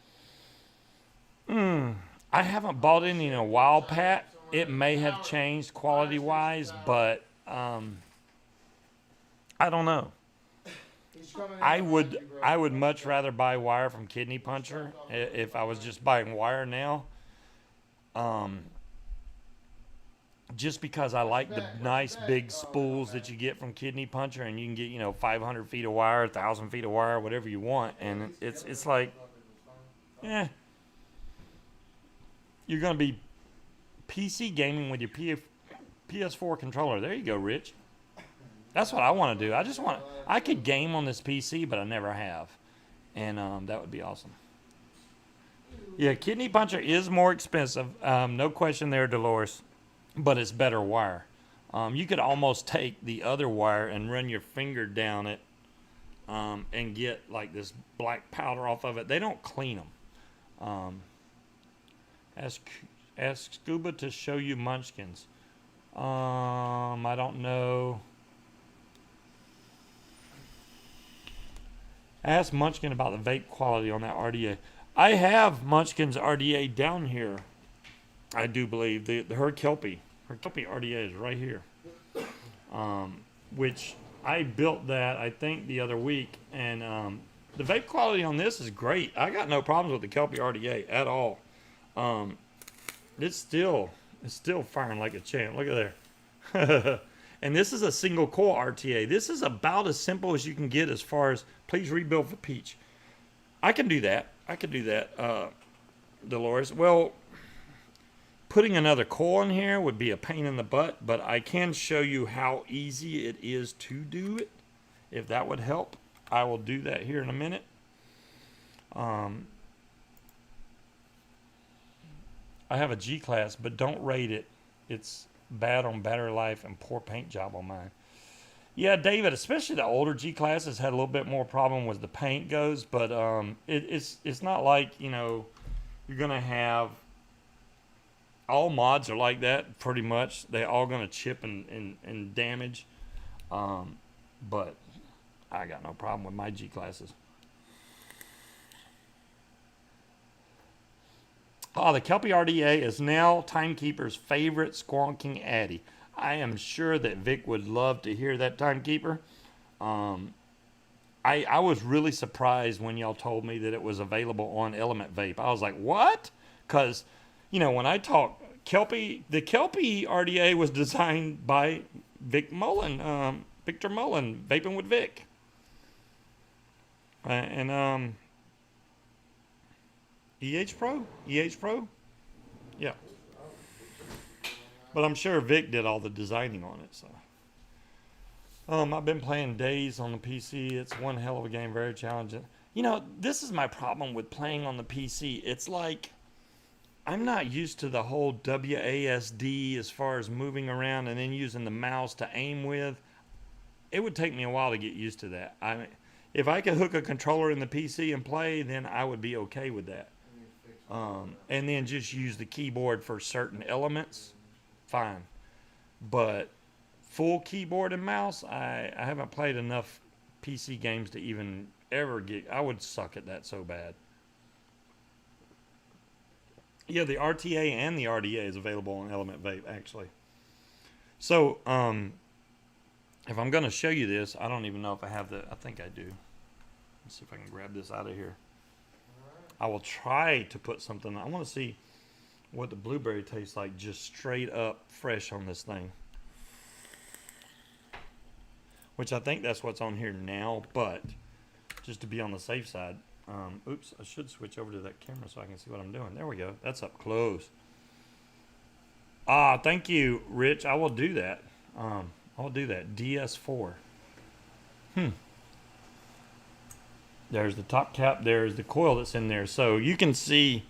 I haven't bought any in a while, Pat. It may have changed quality wise, but I don't know. I would much rather buy wire from Kidney Puncher if I was just buying wire now. Just because I like the nice big spools that you get from Kidney Puncher, and you can get 500 feet of wire, 1,000 feet of wire, whatever you want, and it's like, you're gonna be PC gaming with your PS4 controller. There you go, Rich. That's what I want to do. I could game on this PC, but I never have. And that would be awesome. Yeah, Kidney Puncher is more expensive. No question there, Dolores. But it's better wire. You could almost take the other wire and run your finger down it and get like this black powder off of it. They don't clean them. Ask Scuba to show you Munchkins. I don't know. Ask Munchkin about the vape quality on that RDA. I have Munchkin's RDA down here. I do believe her Kelpie RDA is right here. Which I built that I think the other week, and the vape quality on this is great. I got no problems with the Kelpie RDA at all. It's still firing like a champ. Look at there. And this is a single coil RTA. This is about as simple as you can get as far as please rebuild for Peach. I can do that. Dolores. Well, putting another coil in here would be a pain in the butt, but I can show you how easy it is to do it. If that would help, I will do that here in a minute. I have a G-Class, but don't rate it. It's bad on battery life and poor paint job on mine. Yeah, David, especially the older G-Classes had a little bit more problem with the paint goes, but it's not like, you're going to have... All mods are like that, pretty much. They're all going to chip and damage. But I got no problem with my G-Classes. Oh, the Kelpie RDA is now Timekeeper's favorite squonking Addy. I am sure that Vic would love to hear that, Timekeeper. I was really surprised when y'all told me that it was available on Element Vape. I was like, what? Because, when I talk Kelpie, the Kelpie RDA was designed by Victor Mullen, Vaping with Vic. EH Pro? Yeah. But I'm sure Vic did all the designing on it, so. I've been playing Days on the PC. It's one hell of a game, very challenging. This is my problem with playing on the PC. It's like, I'm not used to the whole WASD as far as moving around and then using the mouse to aim with. It would take me a while to get used to that. If I could hook a controller in the PC and play, then I would be okay with that. And then just use the keyboard for certain elements, fine. But full keyboard and mouse, I haven't played enough PC games to even ever get. I would suck at that so bad. Yeah, the RTA and the RDA is available on Element Vape, actually. So, if I'm going to show you this, I don't even know if I have I think I do. Let's see if I can grab this out of here. I will try to put something. I want to see what the blueberry tastes like just straight up fresh on this thing. Which I think that's what's on here now, but just to be on the safe side. Oops, I should switch over to that camera so I can see what I'm doing. There we go. That's up close. Thank you, Rich. I will do that. I'll do that. DS4. There's the top cap. There's the coil that's in there. So you can see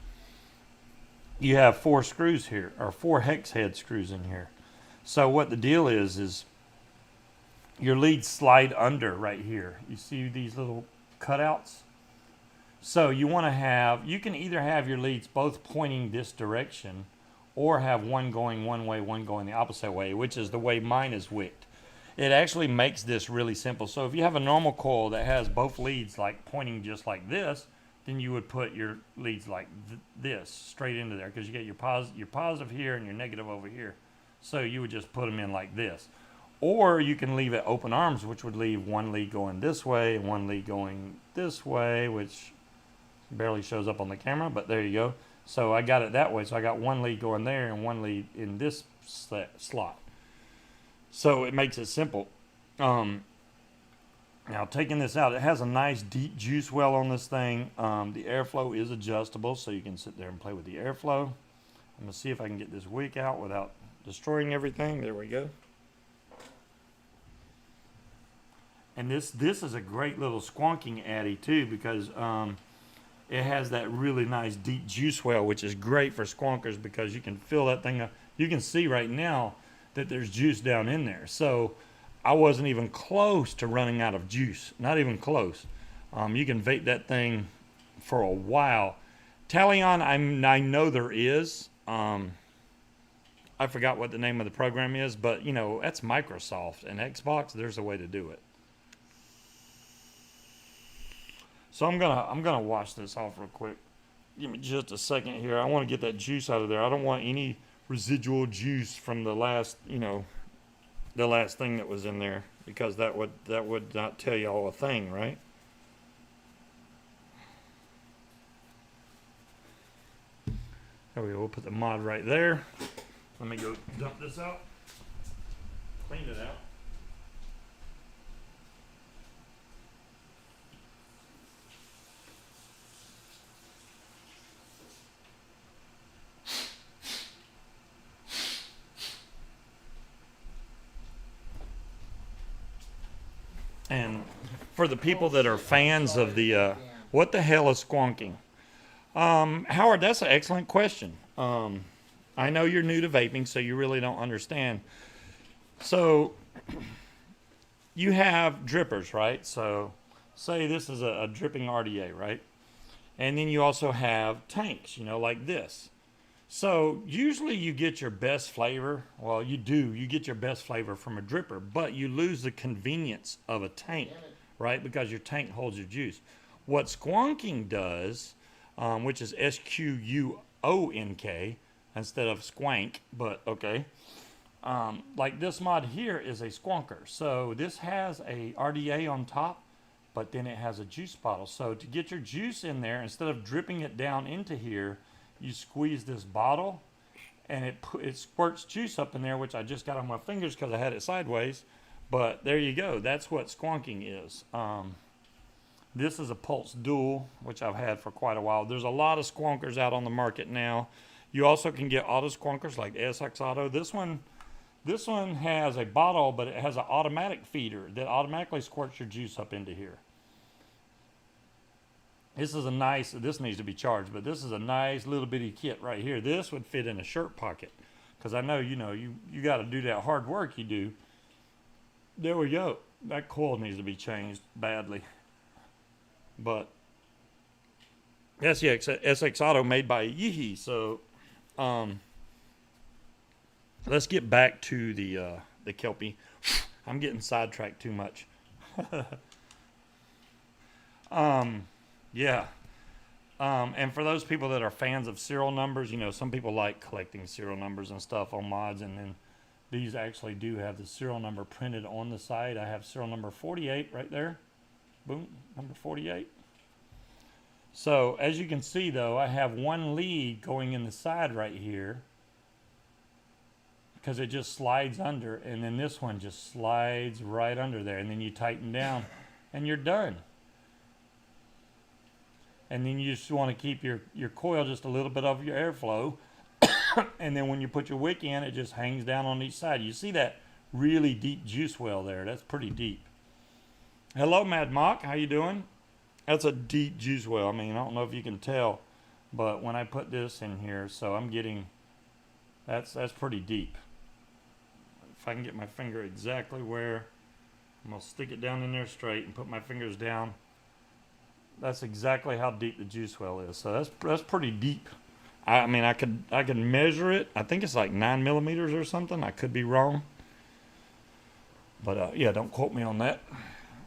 you have 4 screws here, or 4 hex head screws in here. So what the deal is your leads slide under right here. You see these little cutouts? So you want to you can either have your leads both pointing this direction or have one going one way, one going the opposite way, which is the way mine is wicked. It actually makes this really simple. So if you have a normal coil that has both leads like pointing just like this, then you would put your leads like this straight into there because you get your positive here and your negative over here. So you would just put them in like this. Or you can leave it open arms, which would leave one lead going this way and one lead going this way, which barely shows up on the camera, but there you go. So I got it that way. So I got one lead going there and one lead in this slot. So it makes it simple. Now taking this out, it has a nice deep juice well on this thing. The airflow is adjustable, so you can sit there and play with the airflow. I'm going to see if I can get this wick out without destroying everything. There we go. And this is a great little squonking addy too, because it has that really nice deep juice well, which is great for squonkers because you can fill that thing up. You can see right now that there's juice down in there. So I wasn't even close to running out of juice. Not even close. You can vape that thing for a while. Talion, I know there is. I forgot what the name of the program is, but you know, that's Microsoft and Xbox. There's a way to do it. So I'm gonna wash this off real quick. Give me just a second here. I want to get that juice out of there. I don't want any residual juice from the last, you know, the last thing that was in there, because that would not tell y'all a thing, right? There we go. We'll put the mod right there. Let me go dump this out. Clean it out. And for the people that are fans of the, what the hell is squonking? Howard, that's an excellent question. I know you're new to vaping, so you really don't understand. So you have drippers, right? So say this is a dripping RDA, right? And then you also have tanks, you know, like this. So usually you get your best flavor. Well, you do. You get your best flavor from a dripper, but you lose the convenience of a tank, right? Because your tank holds your juice. What squonking does, which is SQUONK instead of squank, but okay. Like this mod here is a squonker. So this has a RDA on top, but then it has a juice bottle. So to get your juice in there, instead of dripping it down into here, you squeeze this bottle and it squirts juice up in there, which I just got on my fingers because I had it sideways. But there you go. That's what squonking is. This is a Pulse Dual, which I've had for quite a while. There's a lot of squonkers out on the market now. You also can get auto squonkers like SX Auto. This one has a bottle, but it has an automatic feeder that automatically squirts your juice up into here. This is a nice, this needs to be charged, but this is a nice little bitty kit right here. This would fit in a shirt pocket, because I know, you know, you got to do that hard work you do. There we go. That coil needs to be changed badly. But that's the SX Auto made by Yeehee. So let's get back to the Kelpie. I'm getting sidetracked too much. Yeah. And for those people that are fans of serial numbers, you know, some people like collecting serial numbers and stuff on mods, and then these actually do have the serial number printed on the side. I have serial number 48 right there. Boom, number 48. So as you can see though, I have one lead going in the side right here because it just slides under, and then this one just slides right under there, and then you tighten down and you're done. And then you just want to keep your coil just a little bit of your airflow. And then when you put your wick in, it just hangs down on each side. You see that really deep juice well there. That's pretty deep. Hello, Mad Mock. How you doing? That's a deep juice well. I mean, I don't know if you can tell, but when I put this in here, so I'm getting, that's pretty deep. If I can get my finger exactly where, I'm going to stick it down in there straight and put my fingers down. That's exactly how deep the juice well is. So that's pretty deep. I mean, I could measure it. I think it's like 9 millimeters or something. I could be wrong. But yeah, don't quote me on that.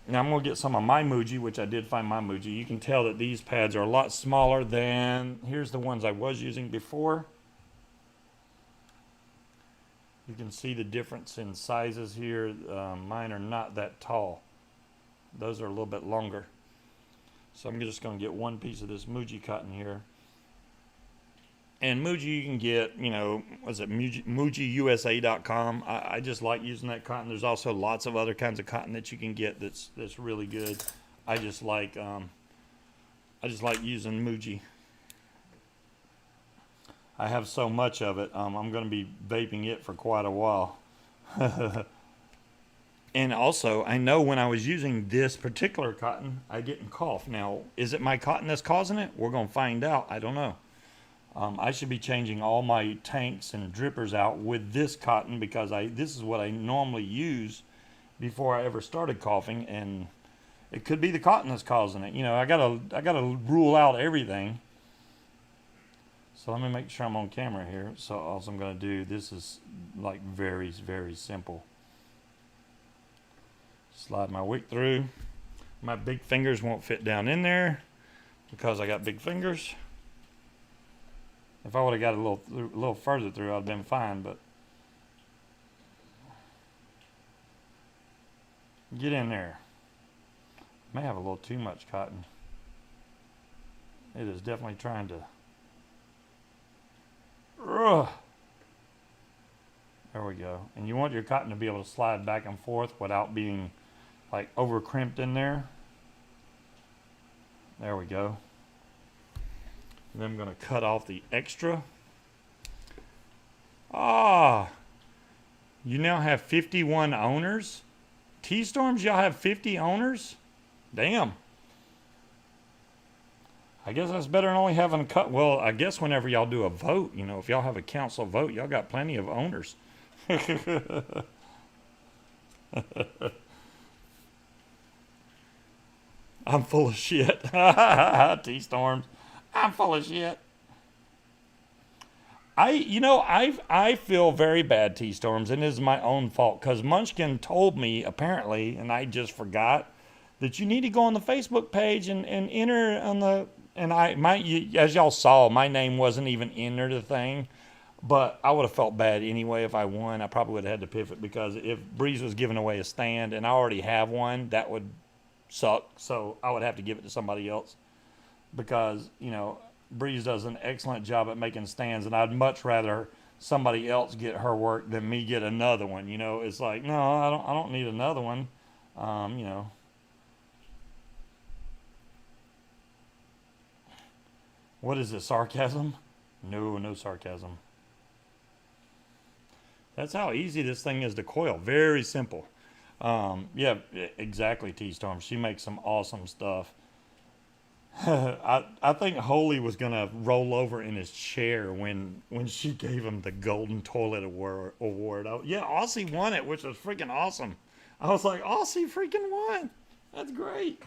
Now I'm going to get some of my Muji, which I did find my Muji. You can tell that these pads are a lot smaller than, here's the ones I was using before. You can see the difference in sizes here. Mine are not that tall. Those are a little bit longer. So I'm just going to get one piece of this Muji cotton here. And Muji you can get, you know, was it MujiUSA.com. I just like using that cotton. There's also lots of other kinds of cotton that you can get that's really good. I just like using Muji. I have so much of it. I'm going to be vaping it for quite a while. And also, I know when I was using this particular cotton, I didn't cough. Now, is it my cotton that's causing it? We're going to find out. I don't know. I should be changing all my tanks and drippers out with this cotton because this is what I normally use before I ever started coughing, and it could be the cotton that's causing it. You know, I gotta rule out everything. So let me make sure I'm on camera here. So all I'm gonna do, this is like very, very simple. Slide my wick through. My big fingers won't fit down in there because I got big fingers. If I would have got a little further through, I'd have been fine, but get in there. May have a little too much cotton. It is definitely trying to. Ugh. There we go. And you want your cotton to be able to slide back and forth without being like over crimped in there. There we go. And then I'm going to cut off the extra. You now have 51 owners? T-Storms, y'all have 50 owners? Damn. I guess that's better than only having cut. Well, I guess whenever y'all do a vote, you know, if y'all have a council vote, y'all got plenty of owners. I'm full of shit. T-Storms. I'm full of shit. I feel very bad, T-Storms, and it is my own fault, because Munchkin told me, apparently, and I just forgot, that you need to go on the Facebook page and enter on the, and as y'all saw, my name wasn't even entered the thing, but I would have felt bad anyway if I won. I probably would have had to pivot, because if Breeze was giving away a stand and I already have one, that would suck, so I would have to give it to somebody else, because, you know, Breeze does an excellent job at making stands, and I'd much rather somebody else get her work than me get another one. You know, it's like, no, I don't need another one. You know. What is it, sarcasm? No sarcasm. That's how easy this thing is to coil. Very simple. Yeah, exactly, T-Storm. She makes some awesome stuff. I think Holy was gonna roll over in his chair when she gave him the Golden Toilet Award. Yeah, Aussie won it, which was freaking awesome. I was like, Aussie freaking won. That's great.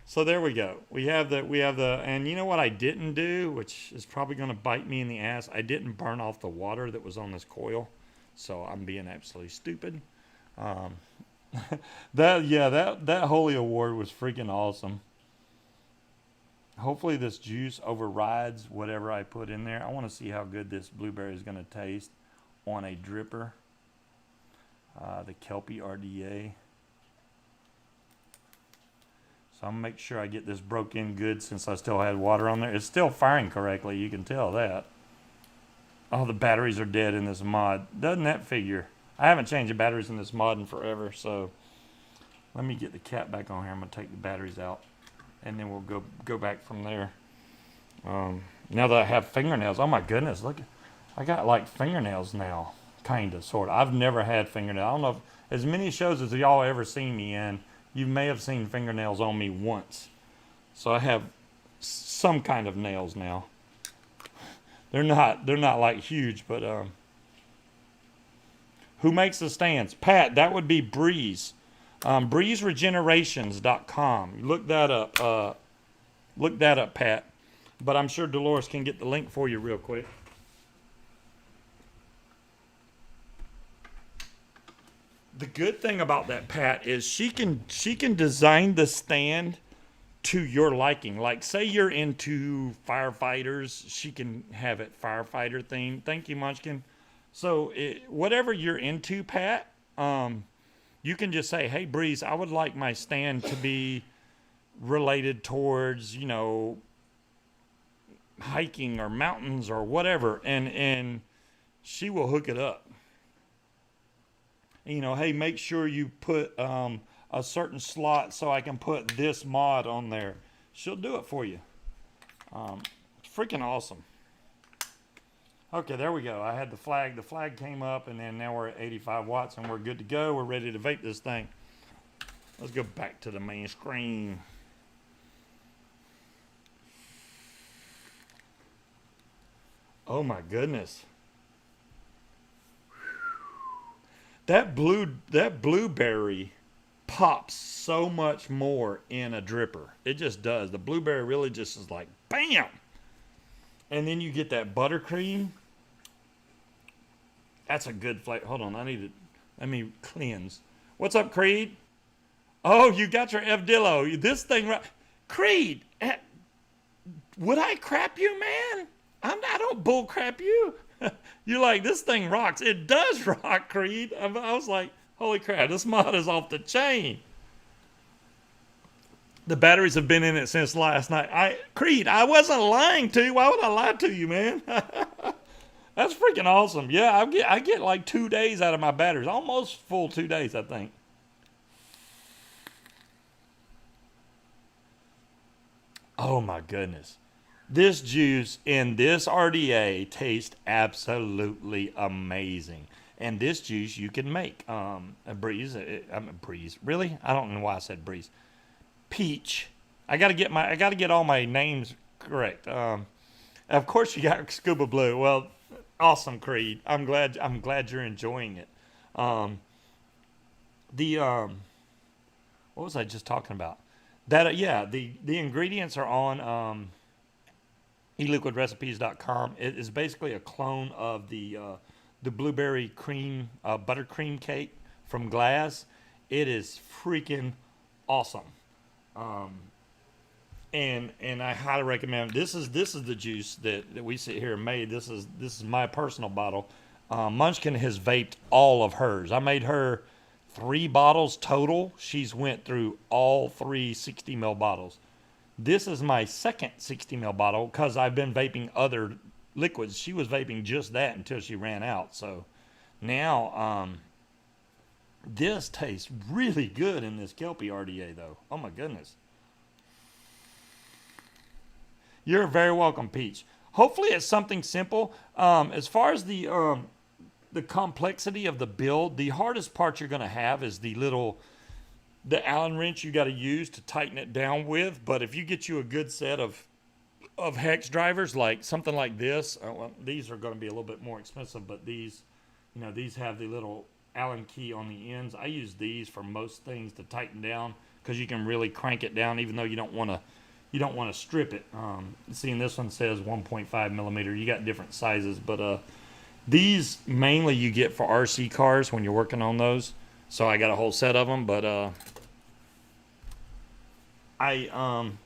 So there we go. We have the, and you know what I didn't do, which is probably gonna bite me in the ass. I didn't burn off the water that was on this coil, so I'm being absolutely stupid. That Holy Award was freaking awesome. Hopefully this juice overrides whatever I put in there. I want to see how good this blueberry is going to taste on a dripper. The Kelpie RDA. So I'm going to make sure I get this broke in good, since I still had water on there. It's still firing correctly, you can tell that. Oh, the batteries are dead in this mod. Doesn't that figure? I haven't changed the batteries in this mod in forever, so let me get the cap back on here. I'm going to take the batteries out, and then we'll go back from there. Now that I have fingernails, oh my goodness, look, I got like fingernails now, kind of, sort of. I've never had fingernails. I don't know if, as many shows as y'all ever seen me in, you may have seen fingernails on me once. So I have some kind of nails now. They're not like huge, but who makes the stands? Pat, that would be Breeze. BreezeRegenerations.com. Look that up. Look that up, Pat. But I'm sure Dolores can get the link for you real quick. The good thing about that, Pat, is she can design the stand to your liking. Like, say you're into firefighters, she can have it firefighter themed. Thank you, Munchkin. So whatever you're into, Pat, you can just say, hey, Breeze, I would like my stand to be related towards, you know, hiking or mountains or whatever, and she will hook it up. You know, hey, make sure you put a certain slot so I can put this mod on there. She'll do it for you. Freaking awesome. Okay, there we go. I had the flag. The flag came up, and then now we're at 85 watts, and we're good to go. We're ready to vape this thing. Let's go back to the main screen. Oh my goodness. that blueberry pops so much more in a dripper. It just does. The blueberry really just is like bam. And then you get that buttercream. That's a good flavor. Hold on, let me cleanse. What's up, Creed? Oh, you got your F Dillo. This thing right. Creed, would I crap you, man? I don't bull crap you. You're like, this thing rocks. It does rock, Creed. I was like, holy crap, this mod is off the chain. The batteries have been in it since last night. Creed, I wasn't lying to you. Why would I lie to you, man? That's freaking awesome. Yeah, I get like 2 days out of my batteries. Almost full 2 days, I think. Oh my goodness. This juice in this RDA tastes absolutely amazing. And this juice you can make. A breeze. Breeze. Really? I don't know why I said breeze. Peach. I gotta get all my names correct. Of course you got Scuba Blue. Well, awesome, Creed. I'm glad you're enjoying it. What was I just talking about? The ingredients are on eliquidrecipes.com. It is basically a clone of the blueberry cream buttercream cake from Glass. It is freaking awesome. And I highly recommend. This is the juice that we sit here and made. This is my personal bottle. Munchkin has vaped all of hers. I made her 3 bottles total. She's went through all 3 60 ml bottles. This is my second 60 ml bottle because I've been vaping other liquids. She was vaping just that until she ran out. So now this tastes really good in this Kelpie RDA though. Oh my goodness. You're very welcome, Peach. Hopefully it's something simple. As far as the complexity of the build, the hardest part you're going to have is the Allen wrench you got to use to tighten it down with. But if you get you a good set of hex drivers, like something like this, well, these are going to be a little bit more expensive, but these have the little Allen key on the ends. I use these for most things to tighten down because you can really crank it down, even though you don't want to strip it. Seeing this one says 1.5 millimeter. You got different sizes, but these mainly you get for RC cars when you're working on those. So I got a whole set of them, but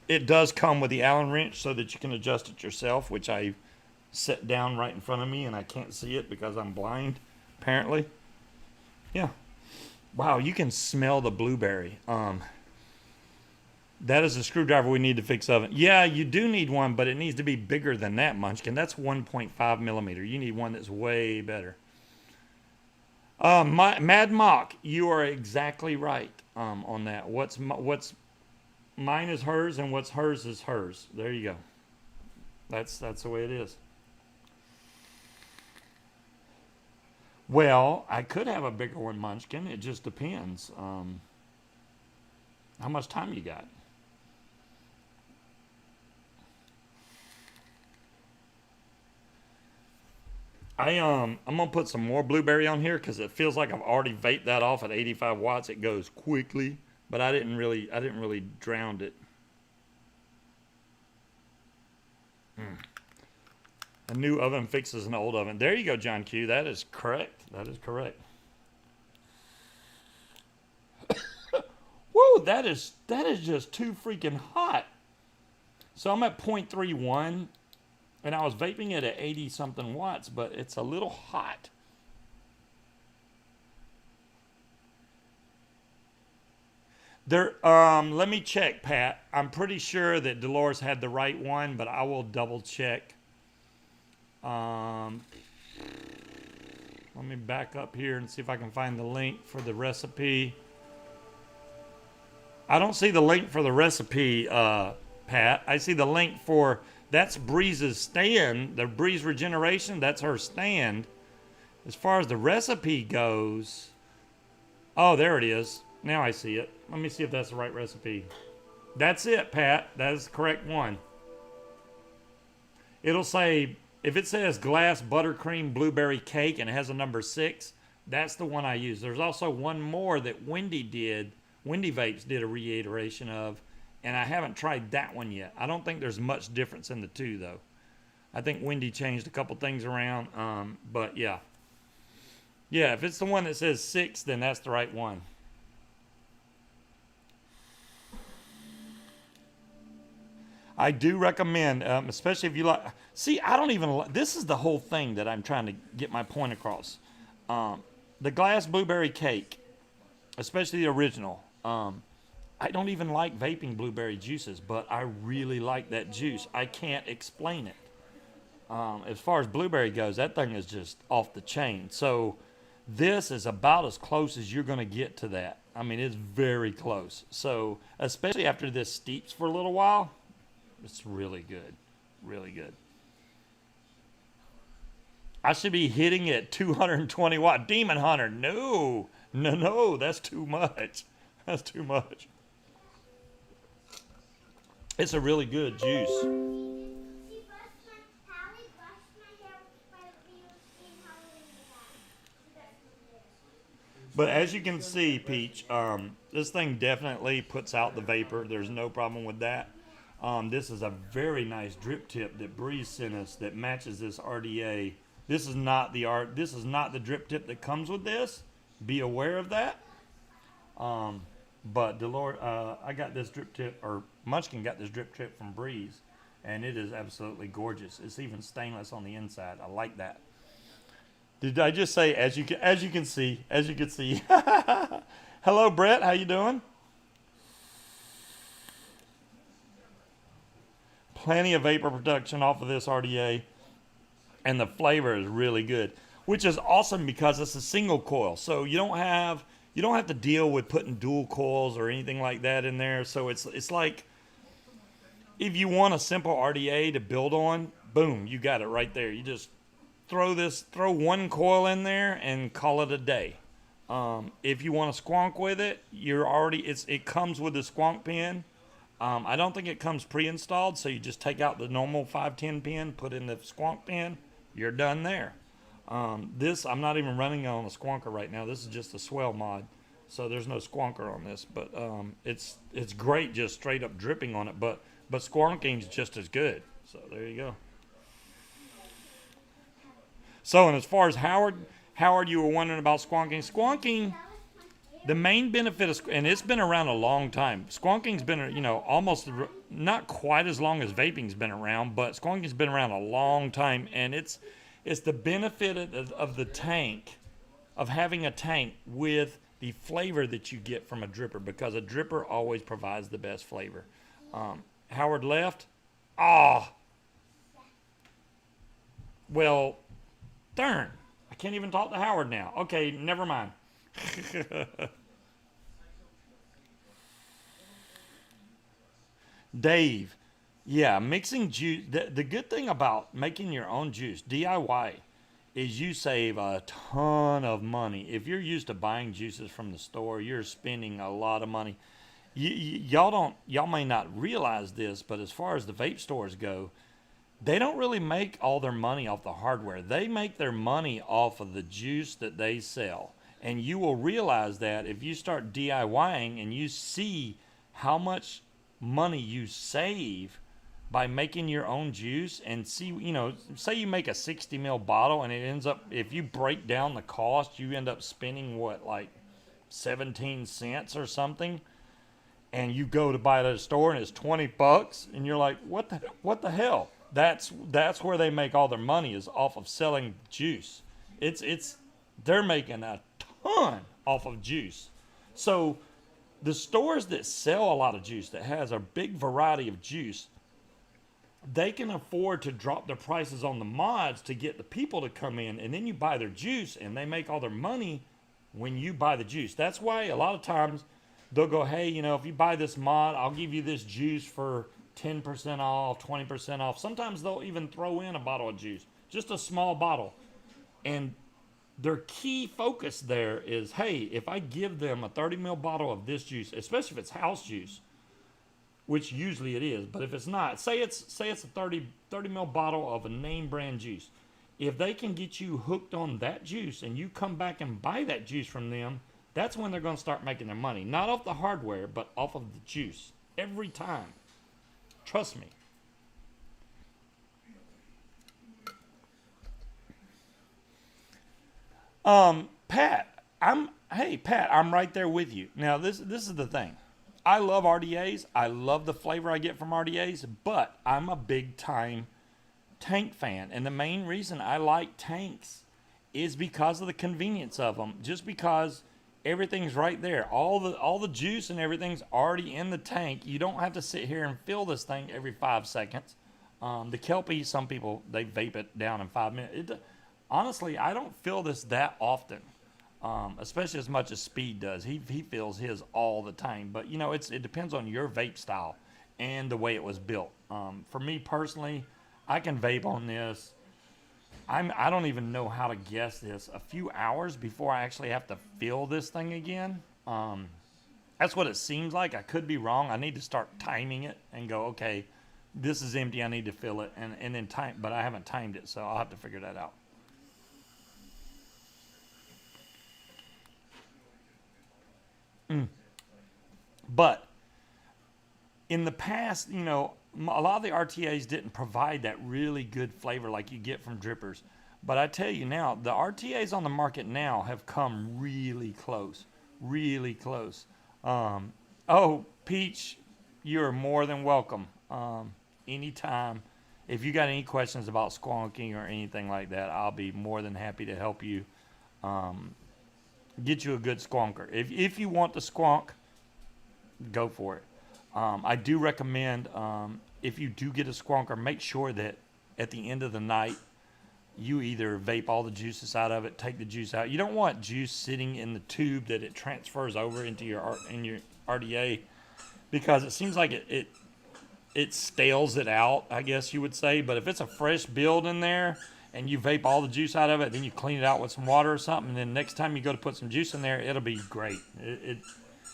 it does come with the Allen wrench so that you can adjust it yourself, which I set down right in front of me and I can't see it because I'm blind, apparently. Yeah. Wow, you can smell the blueberry. That is a screwdriver we need to fix oven. Yeah, you do need one, but it needs to be bigger than that, Munchkin. That's 1.5 millimeter. You need one that's way better. Mad Mock, you are exactly right on that. What's mine is hers, and what's hers is hers. There you go. That's the way it is. Well, I could have a bigger one, Munchkin. It just depends. How much time you got? I'm gonna put some more blueberry on here because it feels like I've already vaped that off at 85 watts. It goes quickly, but I didn't really drown it. A new oven fixes an old oven. There you go, John Q. That is correct. That is correct. Whoa, that is just too freaking hot. So I'm at 0.31. And I was vaping it at 80 something watts, but it's a little hot. Let me check, Pat. I'm pretty sure that Dolores had the right one, but I will double check. Let me back up here and see if I can find the link for the recipe. I don't see the link for the recipe, Pat. I see the link for... That's Breeze's stand, the Breeze Regeneration. That's her stand. As far as the recipe goes, oh, there it is. Now I see it. Let me see if that's the right recipe. That's it, Pat. That is the correct one. It'll say, if it says Glass Buttercream Blueberry Cake and it has a number 6, That's the one I use. There's also one more that Wendy Vapes did a reiteration of, and I haven't tried that one yet. I don't think there's much difference in the two, though. I think Wendy changed a couple things around, but yeah. Yeah, if it's the one that says 6, then that's the right one. I do recommend, especially if you like. See, I don't even. This is the whole thing that I'm trying to get my point across. The glass blueberry cake, especially the original. I don't even like vaping blueberry juices, but I really like that juice. I can't explain it. As far as blueberry goes, that thing is just off the chain. So this is about as close as you're going to get to that. I mean, it's very close. So especially after this steeps for a little while, it's really good. Really good. I should be hitting it 220 watt. Demon Hunter, no. No, that's too much. That's too much. It's a really good juice. But as you can see, Peach, this thing definitely puts out the vapor. There's no problem with that. This is a very nice drip tip that Breeze sent us that matches this RDA. This is not the drip tip that comes with this. Be aware of that. But Delore, I got this drip tip, or Munchkin got this drip tip from Breeze, and it is absolutely gorgeous. It's even stainless on the inside. I like that. Did I just say as you can see? Hello, Brett. How you doing? Plenty of vapor production off of this RDA, and the flavor is really good, which is awesome because it's a single coil, so you don't have to deal with putting dual coils or anything like that in there. So it's like if you want a simple RDA to build on, boom, you got it right there. You just throw one coil in there and call it a day. If you want to squonk with it, it comes with the squonk pin. I don't think it comes pre-installed, so you just take out the normal 510 pin, put in the squonk pin, you're done there. This, I'm not even running on a squonker right now. This is just a swell mod, so there's no squonker on this. But it's great just straight up dripping on it, but squonking's just as good. So there you go. So, and as far as Howard, you were wondering about squonking. Squonking, the main benefit is, and it's been around a long time. Squonking's been, almost not quite as long as vaping's been around, but squonking's been around a long time, and it's the benefit of the tank, of having a tank with the flavor that you get from a dripper, because a dripper always provides the best flavor. Howard left. Well, darn. I can't even talk to Howard now. Okay, never mind. Dave, yeah, mixing juice. The good thing about making your own juice, DIY, is you save a ton of money. If you're used to buying juices from the store, you're spending a lot of money. Y'all may not realize this, but as far as the vape stores go, they don't really make all their money off the hardware. They make their money off of the juice that they sell. And you will realize that if you start DIYing and you see how much money you save by making your own juice, and see, say you make a 60 ml bottle and it ends up, if you break down the cost, you end up spending like 17 cents or something, and you go to buy it at a store and it's $20 and you're like, what the hell? That's where they make all their money, is off of selling juice. They're making a ton off of juice. So the stores that sell a lot of juice, that has a big variety of juice, they can afford to drop their prices on the mods to get the people to come in, and then you buy their juice, and they make all their money when you buy the juice. That's why a lot of times they'll go, hey, if you buy this mod, I'll give you this juice for 10% off, 20% off. Sometimes they'll even throw in a bottle of juice, just a small bottle. And their key focus there is, hey, if I give them a 30 ml bottle of this juice, especially if it's house juice, which usually it is, but if it's not, say it's a 30 ml bottle of a name brand juice. If they can get you hooked on that juice and you come back and buy that juice from them, that's when they're going to start making their money. Not off the hardware, but off of the juice. Every time. Trust me. Pat, I'm right there with you. Now, this is the thing. I love RDAs. I love the flavor I get from RDAs, but I'm a big time tank fan. And the main reason I like tanks is because of the convenience of them. Just because everything's right there. All the juice and everything's already in the tank. You don't have to sit here and fill this thing every 5 seconds. The Kelpie, some people, they vape it down in 5 minutes. Honestly, I don't feel this that often, especially as much as Speed does. He feels his all the time. But, you know, it depends on your vape style and the way it was built. For me personally, I can vape on this. I don't even know how to guess this. A few hours before I actually have to fill this thing again. That's what it seems like. I could be wrong. I need to start timing it and go, okay, this is empty. I need to fill it. And then time. But I haven't timed it, so I'll have to figure that out. But in the past, you know, a lot of the RTAs didn't provide that really good flavor like you get from drippers. But I tell you now, the RTAs on the market now have come really close. Really close. Oh, Peach, you're more than welcome. Anytime. If you got any questions about squonking or anything like that, I'll be more than happy to help you get you a good squonker. If you want to squonk, go for it. I do recommend, if you do get a squonker, make sure that at the end of the night, you either vape all the juices out of it, take the juice out. You don't want juice sitting in the tube that it transfers over into your RDA, because it seems like it stales it out, I guess you would say. But if it's a fresh build in there and you vape all the juice out of it, then you clean it out with some water or something, and then next time you go to put some juice in there, it'll be great.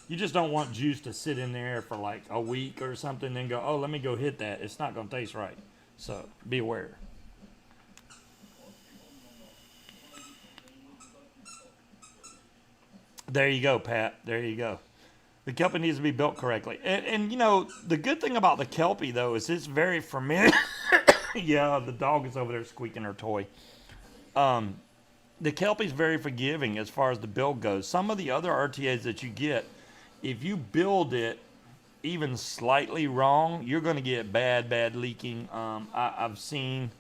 You just don't want juice to sit in there for like a week or something and then go, oh, let me go hit that. It's not going to taste right. So be aware. There you go, Pat. There you go. The Kelpie needs to be built correctly. And you know, the good thing about the Kelpie, though, is it's very familiar. Yeah, the dog is over there squeaking her toy. The Kelpie's very forgiving as far as the build goes. Some of the other RTAs that you get, if you build it even slightly wrong, you're going to get bad leaking. I've seen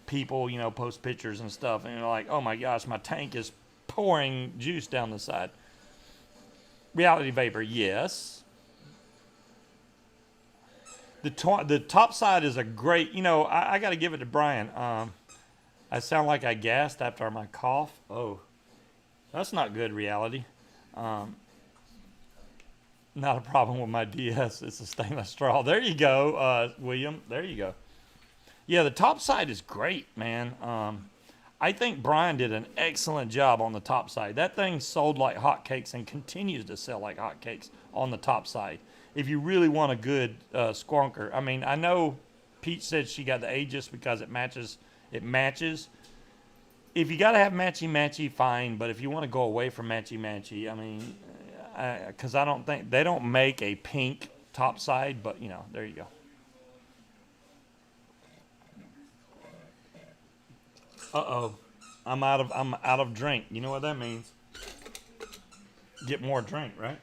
people, you know, post pictures and stuff, and they're like, oh my gosh, my tank is pouring juice down the side. Reality Vapor, yes. The top side is a great, you know, I got to give it to Brian. I sound like I gasped after my cough. Oh, that's not good, Reality. Not a problem with my DS. It's a stainless straw. There you go, William. There you go. Yeah, the top side is great, man. I think Brian did an excellent job on the top side. That thing sold like hotcakes and continues to sell like hotcakes on the top side. If you really want a good squonker. I mean, I know Peach said she got the Aegis because it matches. It matches. If you got to have matchy-matchy, fine. But if you want to go away from matchy-matchy, I mean, because I don't think, they don't make a pink top side, but, you know, there you go. Uh-oh. I'm out of drink. You know what that means? Get more drink, right?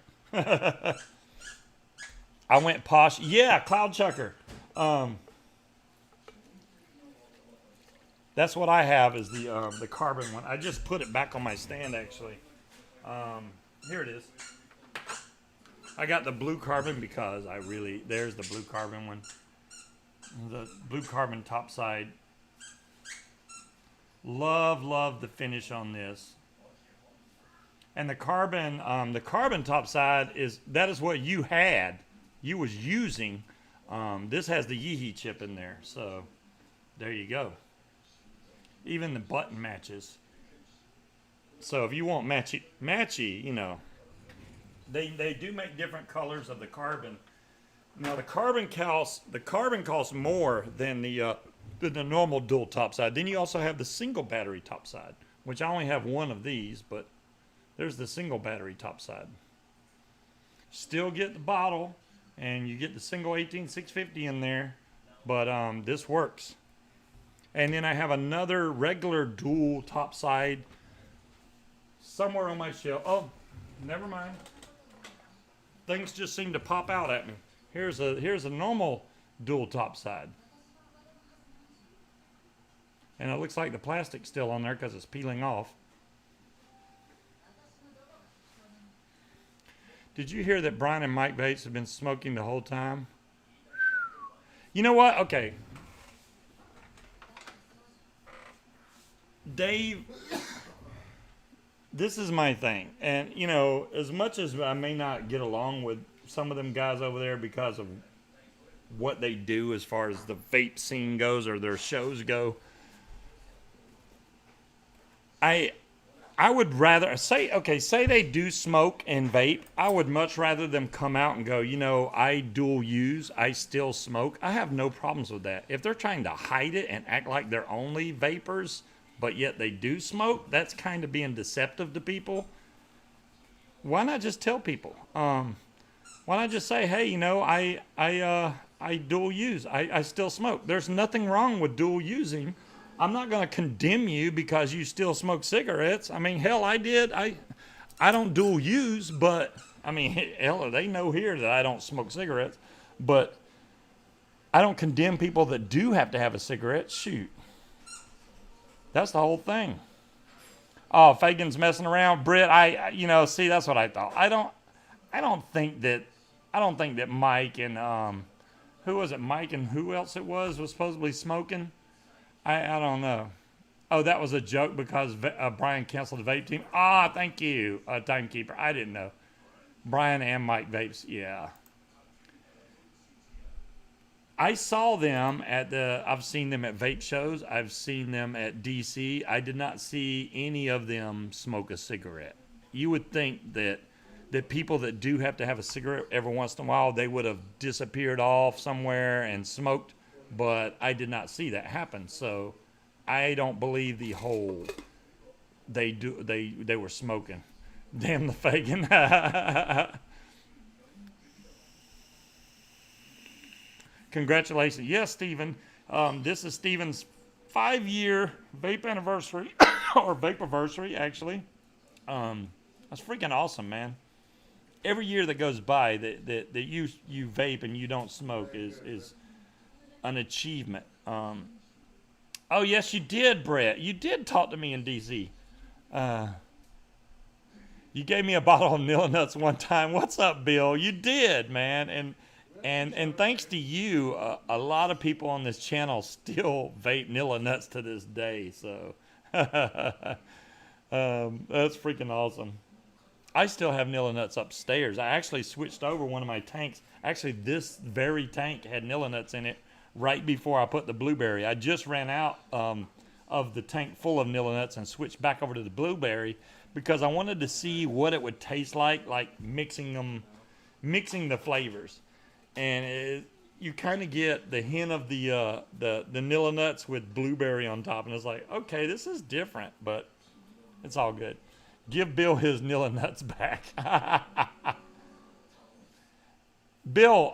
I went posh. Yeah, Cloud Chucker. That's what I have, is the carbon one. I just put it back on my stand, actually. Here it is. I got the blue carbon because there's the blue carbon one. The blue carbon top side. Love the finish on this. And the carbon top side is what you had. You was using. This has the Yeehee chip in there, so there you go. Even the button matches. So if you want matchy, you know, they do make different colors of the carbon. Now the carbon costs more than the the normal dual top side. Then you also have the single battery top side, which I only have one of these, but there's the single battery top side. Still get the bottle, and you get the single 18650 in there, but this works. And then I have another regular dual top side somewhere on my shelf. Oh, never mind. Things just seem to pop out at me. Here's a normal dual top side. And it looks like the plastic's still on there because it's peeling off. Did you hear that Brian and Mike Bates have been smoking the whole time? You know what? Okay. Dave, this is my thing. And, you know, as much as I may not get along with some of them guys over there because of what they do as far as the vape scene goes or their shows go, I would rather say they do smoke and vape. I would much rather them come out and go, you know, I dual use, I still smoke. I have no problems with that. If they're trying to hide it and act like they're only vapors, but yet they do smoke, that's kind of being deceptive to people. Why not just tell people? Why not just say, hey, you know, I dual use, I still smoke. There's nothing wrong with dual using. I'm not going to condemn you because you still smoke cigarettes. I mean, hell, I did. I don't dual use, but I mean, hell, they know here that I don't smoke cigarettes. But I don't condemn people that do have to have a cigarette. Shoot. That's the whole thing. Oh, Fagan's messing around. Britt, see, that's what I thought. I don't think that Mike and, who was it? Mike and who else it was supposedly smoking? I don't know. Oh, that was a joke because Brian canceled the vape team. Ah, thank you, timekeeper. I didn't know. Brian and Mike vapes, yeah. I saw them I've seen them at vape shows. I've seen them at DC. I did not see any of them smoke a cigarette. You would think that people that do have to have a cigarette every once in a while, they would have disappeared off somewhere and smoked. But I did not see that happen, so I don't believe the whole they were smoking. Damn the Fagin. Congratulations. Yes, Stephen. This is Stephen's 5-year vape anniversary, or vape-iversary, actually. That's freaking awesome, man. Every year that goes by that you vape and you don't smoke is an achievement. Oh, yes, you did, Brett. You did talk to me in D.C. You gave me a bottle of Nilla Nuts one time. What's up, Bill? You did, man. And thanks to you, a lot of people on this channel still vape Nilla Nuts to this day. So that's freaking awesome. I still have Nilla Nuts upstairs. I actually switched over one of my tanks. Actually, this very tank had Nilla Nuts in it right before I put the blueberry. I just ran out of the tank full of Nilla Nuts and switched back over to the blueberry because I wanted to see what it would taste like mixing the flavors. And you kind of get the hint of the Nilla Nuts with blueberry on top, and it's like, okay, this is different, but it's all good. Give Bill his Nilla Nuts back. Bill,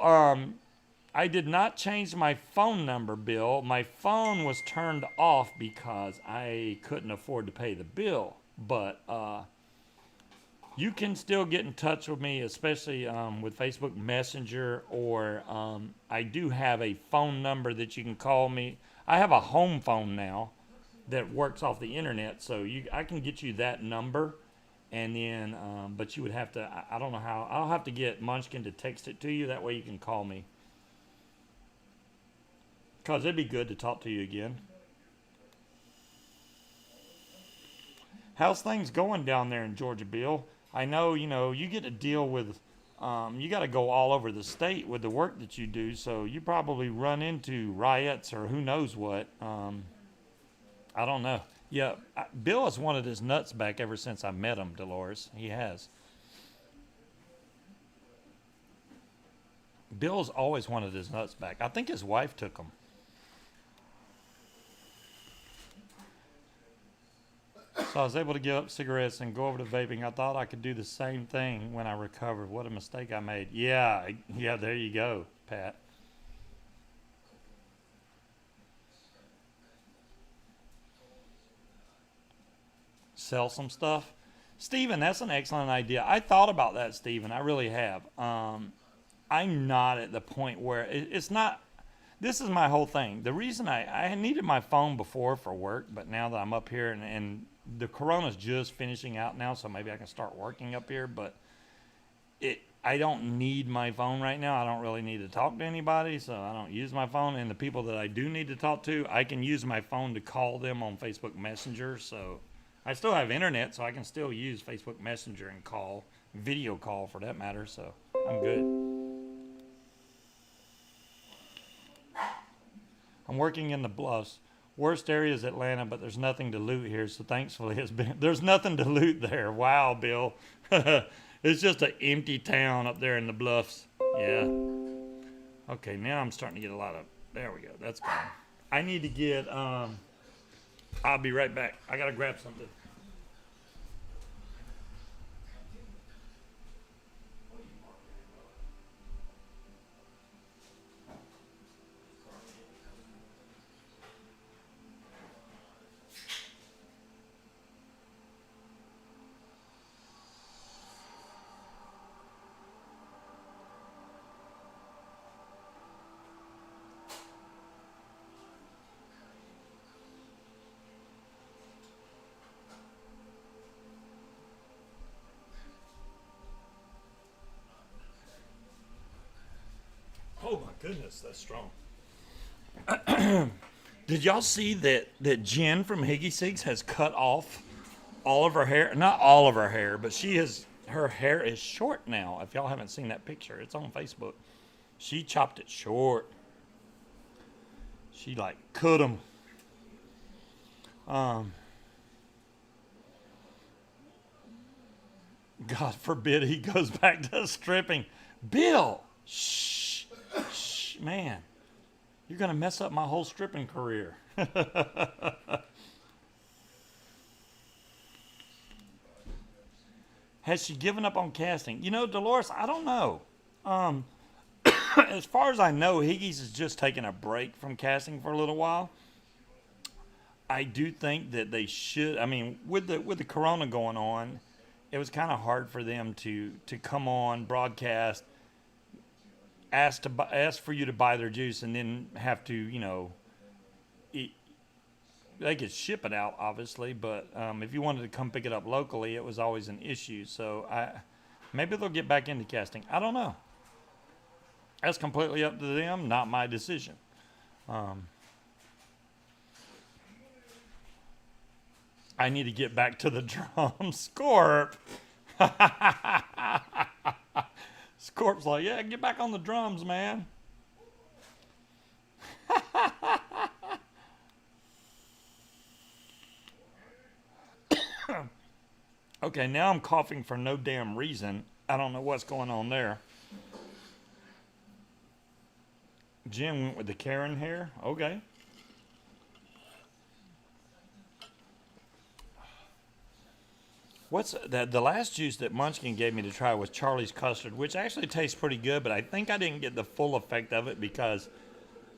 I did not change my phone number, Bill. My phone was turned off because I couldn't afford to pay the bill. But you can still get in touch with me, especially with Facebook Messenger, or I do have a phone number that you can call me. I have a home phone now that works off the internet, so I can get you that number. And then, but you would have to, I don't know how, I'll have to get Munchkin to text it to you. That way you can call me. Because it'd be good to talk to you again. How's things going down there in Georgia, Bill? I know, you get to deal with, you got to go all over the state with the work that you do, so you probably run into riots or who knows what. I don't know. Yeah, Bill has wanted his nuts back ever since I met him, Dolores. He has. Bill's always wanted his nuts back. I think his wife took them. So I was able to give up cigarettes and go over to vaping. I thought I could do the same thing when I recovered. What a mistake I made. Yeah, yeah, there you go, Pat. Sell some stuff. Steven, that's an excellent idea. I thought about that, Steven. I really have. I'm not at the point where it's not. This is my whole thing. The reason I needed my phone before for work, but now that I'm up here and the corona's just finishing out now, so maybe I can start working up here. But I don't need my phone right now. I don't really need to talk to anybody, so I don't use my phone. And the people that I do need to talk to, I can use my phone to call them on Facebook Messenger. So I still have internet, so I can still use Facebook Messenger and call, video call for that matter. So I'm good. I'm working in the Bluffs. Worst area is Atlanta, but there's nothing to loot here, so thankfully there's nothing to loot there. Wow, Bill. It's just an empty town up there in the Bluffs. Yeah. Okay, now I'm starting to get a lot of, there we go, that's fine. I need to get, I'll be right back. I gotta grab something. Oh my goodness, that's strong. Did y'all see that Jen from e-cigs has cut off all of her hair? Not all of her hair, but her hair is short now. If y'all haven't seen that picture, it's on Facebook. She chopped it short. She like cut them. God forbid he goes back to stripping. Bill, shh, shh, man, you're gonna mess up my whole stripping career. Has she given up on casting? You know, Dolores, I don't know. Um, as far as I know, Higgies is just taking a break from casting for a little while. I do think that they should. I mean, with the Corona going on, it was kind of hard for them to come on broadcast, ask for you to buy their juice, and then have to eat. They could ship it out, obviously, but if you wanted to come pick it up locally, it was always an issue. So maybe they'll get back into casting. I don't know. That's completely up to them, not my decision. I need to get back to the drums. Scorp. Scorp's like, yeah, get back on the drums, man. Okay, now I'm coughing for no damn reason. I don't know what's going on there. Jim went with the Karen hair. Okay. What's that? The last juice that Munchkin gave me to try was Charlie's Custard, which actually tastes pretty good, but I think I didn't get the full effect of it because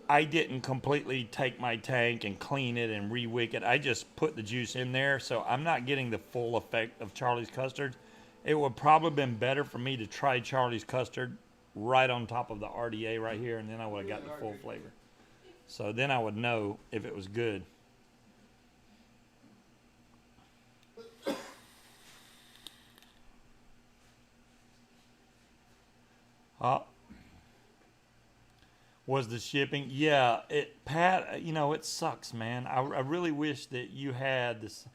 I didn't completely take my tank and clean it and re-wick it. I just put the juice in there, so I'm not getting the full effect of Charlie's Custard. It would probably have been better for me to try Charlie's Custard right on top of the RDA right here, and then I would have got the full flavor. So then I would know if it was good. Uh, was the shipping? Yeah, Pat, it sucks, man. I really wish that you had this.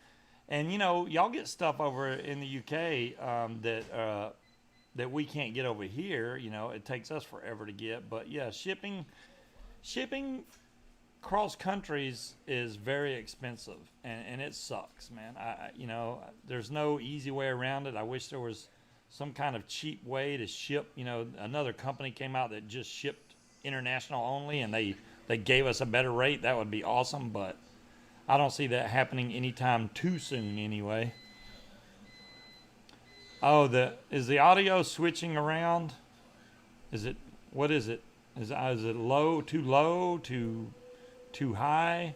And, y'all get stuff over in the UK that we can't get over here. It takes us forever to get. But, yeah, shipping cross countries is very expensive, and it sucks, man. There's no easy way around it. I wish there was some kind of cheap way to ship. Another company came out that just shipped international only, and they gave us a better rate. That would be awesome, but I don't see that happening anytime too soon anyway. Oh, is the audio switching around? Is it, what is it? Is it low, too high?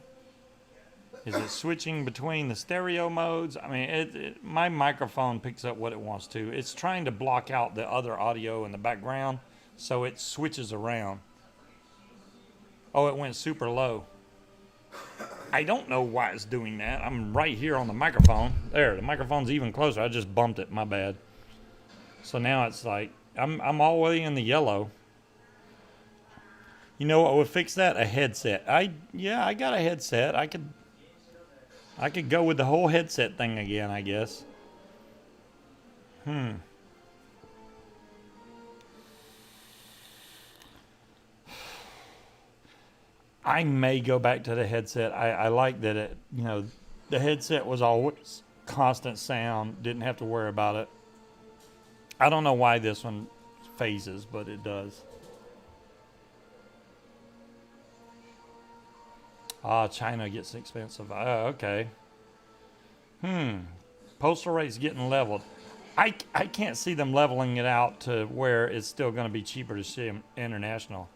Is it switching between the stereo modes? I mean, my microphone picks up what it wants to. It's trying to block out the other audio in the background, so it switches around. Oh, it went super low. I don't know why it's doing that. I'm right here on the microphone. There, the microphone's even closer. I just bumped it. My bad. So now it's like I'm all the way in the yellow. You know what would fix that? A headset. I got a headset. I could go with the whole headset thing again, I guess. I may go back to the headset. I like that the headset was always constant sound. Didn't have to worry about it. I don't know why this one phases, but it does. China gets expensive. Okay. Postal rate's getting leveled. I can't see them leveling it out to where it's still going to be cheaper to ship international.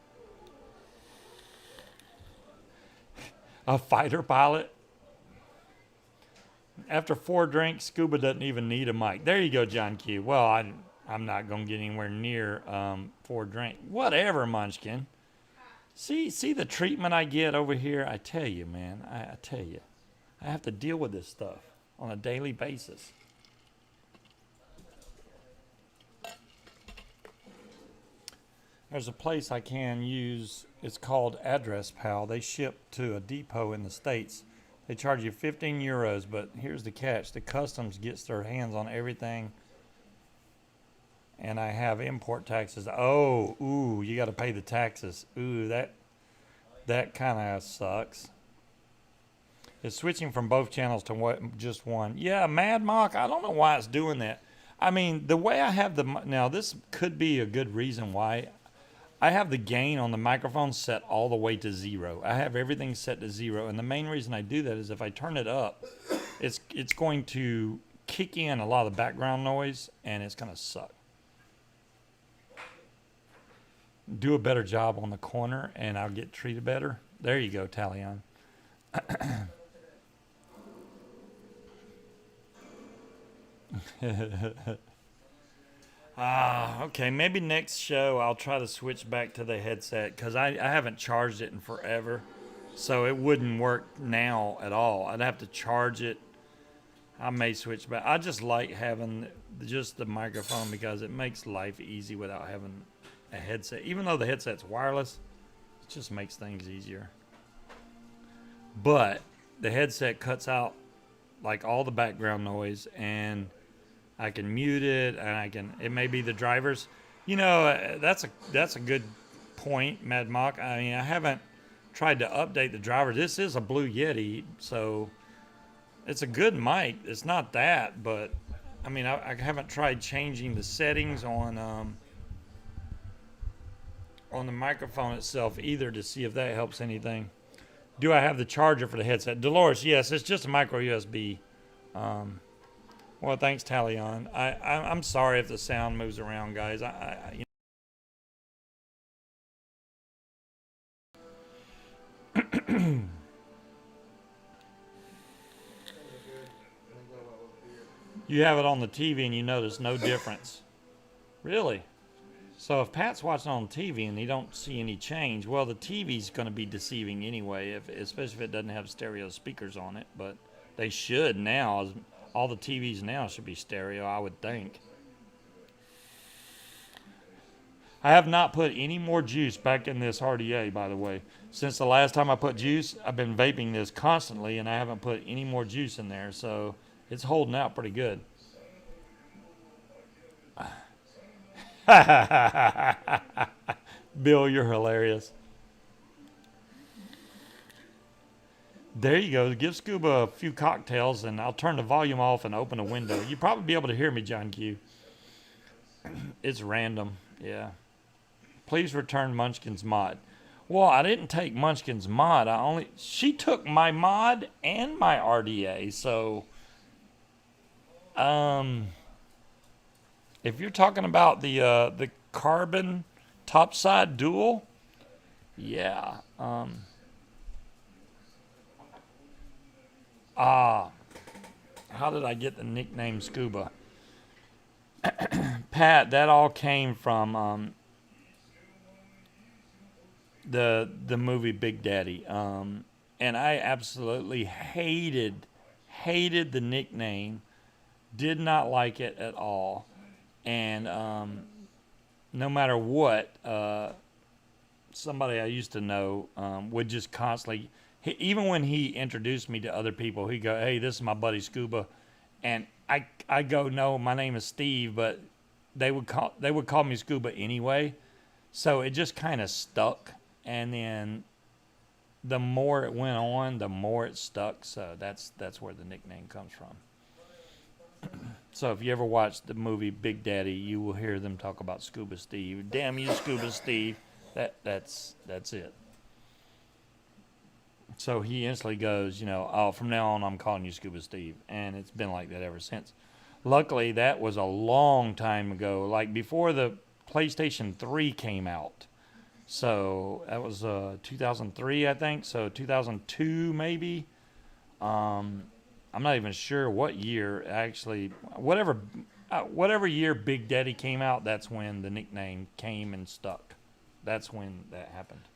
A fighter pilot? After 4 drinks, Scuba doesn't even need a mic. There you go, John Q. Well, I'm not going to get anywhere near 4 drinks. Whatever, Munchkin. See the treatment I get over here? I tell you, man. I tell you. I have to deal with this stuff on a daily basis. There's a place I can use. It's called Address Pal. They ship to a depot in the States. They charge you 15 euros, but here's the catch. The customs gets their hands on everything. And I have import taxes. You got to pay the taxes. That kind of sucks. It's switching from both channels to just one. Yeah, Mad Mock, I don't know why it's doing that. I mean, the way I have now this could be a good reason why. I have the gain on the microphone set all the way to 0. I have everything set to 0, and the main reason I do that is if I turn it up, it's going to kick in a lot of background noise, and it's going to suck. Do a better job on the corner, and I'll get treated better. There you go, Talion. Okay, maybe next show I'll try to switch back to the headset because I haven't charged it in forever, so it wouldn't work now at all. I'd have to charge it. I may switch back. I just like having just the microphone because it makes life easy without having a headset. Even though the headset's wireless, it just makes things easier. But the headset cuts out like all the background noise, and I can mute it, and it may be the drivers. That's a good point, Mad Mock. I mean, I haven't tried to update the driver. This is a Blue Yeti, so it's a good mic. It's not that, but I mean, I haven't tried changing the settings on the microphone itself either to see if that helps anything. Do I have the charger for the headset? Dolores, yes, it's just a micro USB. Well, thanks, Talion. I'm sorry if the sound moves around, guys. You have it on the TV and you notice no difference. Really? So if Pat's watching on TV and he don't see any change, well, the TV's going to be deceiving anyway, especially if it doesn't have stereo speakers on it. But they should now. All the TVs now should be stereo, I would think. I have not put any more juice back in this RDA, by the way. Since the last time I put juice, I've been vaping this constantly, and I haven't put any more juice in there, so it's holding out pretty good. Bill, you're hilarious. There you go. Give Scuba a few cocktails, and I'll turn the volume off and open a window. You'll probably be able to hear me, John Q. It's random, yeah. Please return Munchkin's mod. Well, I didn't take Munchkin's mod. She took my mod and my RDA. So, if you're talking about the carbon topside dual, yeah. How did I get the nickname Scuba? Pat, that all came from the movie Big Daddy. And I absolutely hated the nickname. Did not like it at all. And no matter what, somebody I used to know would just constantly, even when he introduced me to other people, he'd go, "Hey, this is my buddy Scuba," and I go, "No, my name is Steve," but they would call me Scuba anyway, so it just kind of stuck. And then the more it went on, the more it stuck. So that's where the nickname comes from. So if you ever watch the movie Big Daddy, you will hear them talk about Scuba Steve. Damn you, Scuba Steve. That's it. So he instantly goes, "Oh, from now on I'm calling you Scuba Steve," and it's been like that ever since. Luckily, that was a long time ago, like before the PlayStation 3 came out. So that was 2003, I think. So 2002, maybe. I'm not even sure what year actually. Whatever year Big Daddy came out, that's when the nickname came and stuck. That's when that happened.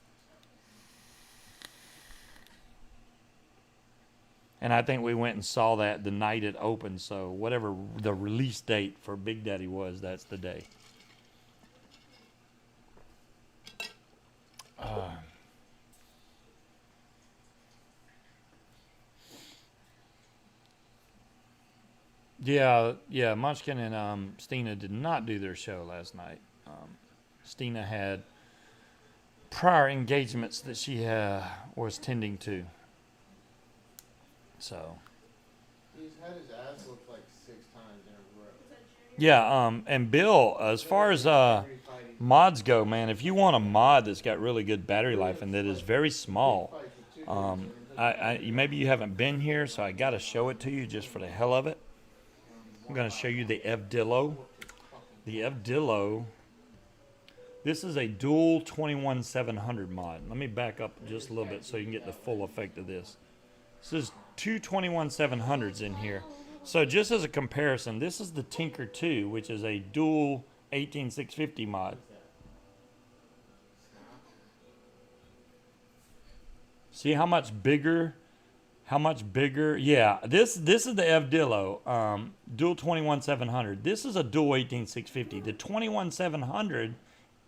And I think we went and saw that the night it opened. So whatever the release date for Big Daddy was, that's the day. Yeah. Munchkin and Stina did not do their show last night. Stina had prior engagements that she was tending to. So. He's had his ass looked like 6 times in a row. Yeah. And Bill, as far as mods go, man, if you want a mod that's got really good battery life and that is very small, maybe you haven't been here, so I got to show it to you just for the hell of it. I'm going to show you the Evdillo. The Evdillo. This is a dual 21700 mod. Let me back up just a little bit so you can get the full effect of this. This is two 21700s in here. So just as a comparison, this is the Tinker 2, which is a dual 18650 mod. See how much bigger? Yeah, this is the Evdillo, dual 21700. This is a dual 18650. The 21700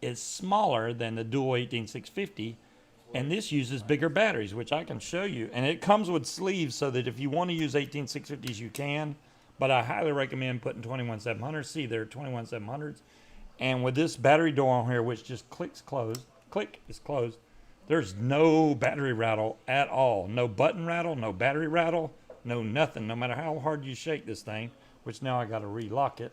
is smaller than the dual 18650, and this uses bigger batteries, which I can show you. And it comes with sleeves so that if you want to use 18650s, you can. But I highly recommend putting 21700s. See, they're 21700s. And with this battery door on here, which just clicks closed, click is closed, there's no battery rattle at all. No button rattle, no battery rattle, no nothing. No matter how hard you shake this thing, which now I got to relock it.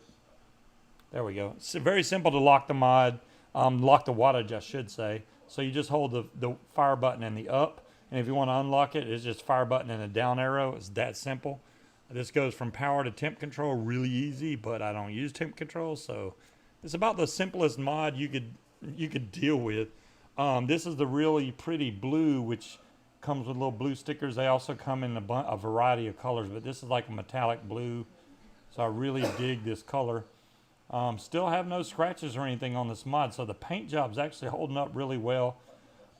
There we go. It's very simple to lock the mod, lock the wattage, I should say. So you just hold the fire button and the up. And if you want to unlock it, it's just fire button and a down arrow. It's that simple. This goes from power to temp control really easy, but I don't use temp control. So it's about the simplest mod you could deal with. This is the really pretty blue, which comes with little blue stickers. They also come in a variety of colors, but this is like a metallic blue. So I really dig this color. Still have no scratches or anything on this mod, so the paint job's actually holding up really well.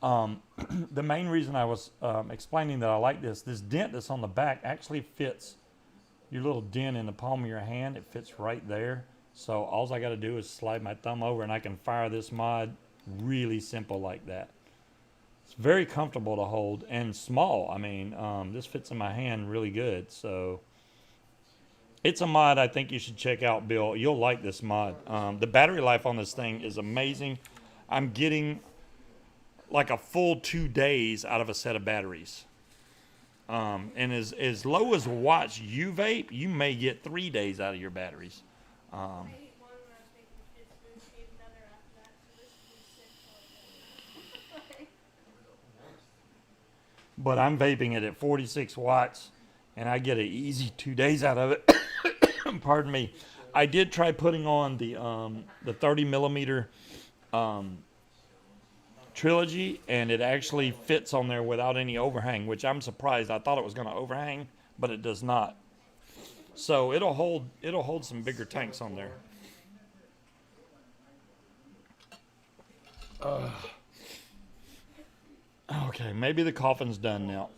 The main reason I was explaining that I like this dent that's on the back actually fits your little dent in the palm of your hand. It fits right there. So all I got to do is slide my thumb over and I can fire this mod really simple like that. It's very comfortable to hold and small. I mean, this fits in my hand really good. So it's a mod I think you should check out, Bill. You'll like this mod. The battery life on this thing is amazing. I'm getting like a full 2 days out of a set of batteries. And as low as a watch you vape, you may get 3 days out of your batteries. but I'm vaping it at 46 watts, and I get an easy 2 days out of it. Pardon me. I did try putting on the 30 millimeter um, trilogy, and it actually fits on there without any overhang, which I'm surprised. I thought it was going to overhang, but it does not. So it'll hold some bigger tanks on there. Okay, maybe the coughing's done now.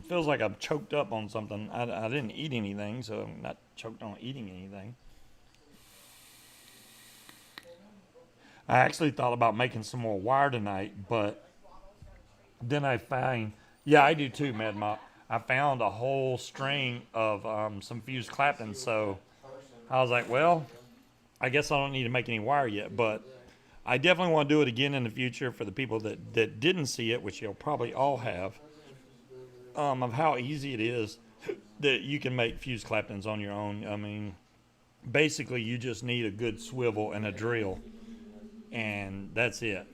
Feels like I'm choked up on something. I didn't eat anything, so I'm not choked on eating anything. I actually thought about making some more wire tonight, but then I find, yeah, I do too, Mad Mop. I found a whole string of some fused Claptons, so I was like, well, I guess I don't need to make any wire yet, but I definitely want to do it again in the future for the people that didn't see it, which you'll probably all have, of how easy it is that you can make fused Claptons on your own. I mean, basically, you just need a good swivel and a drill, and that's it.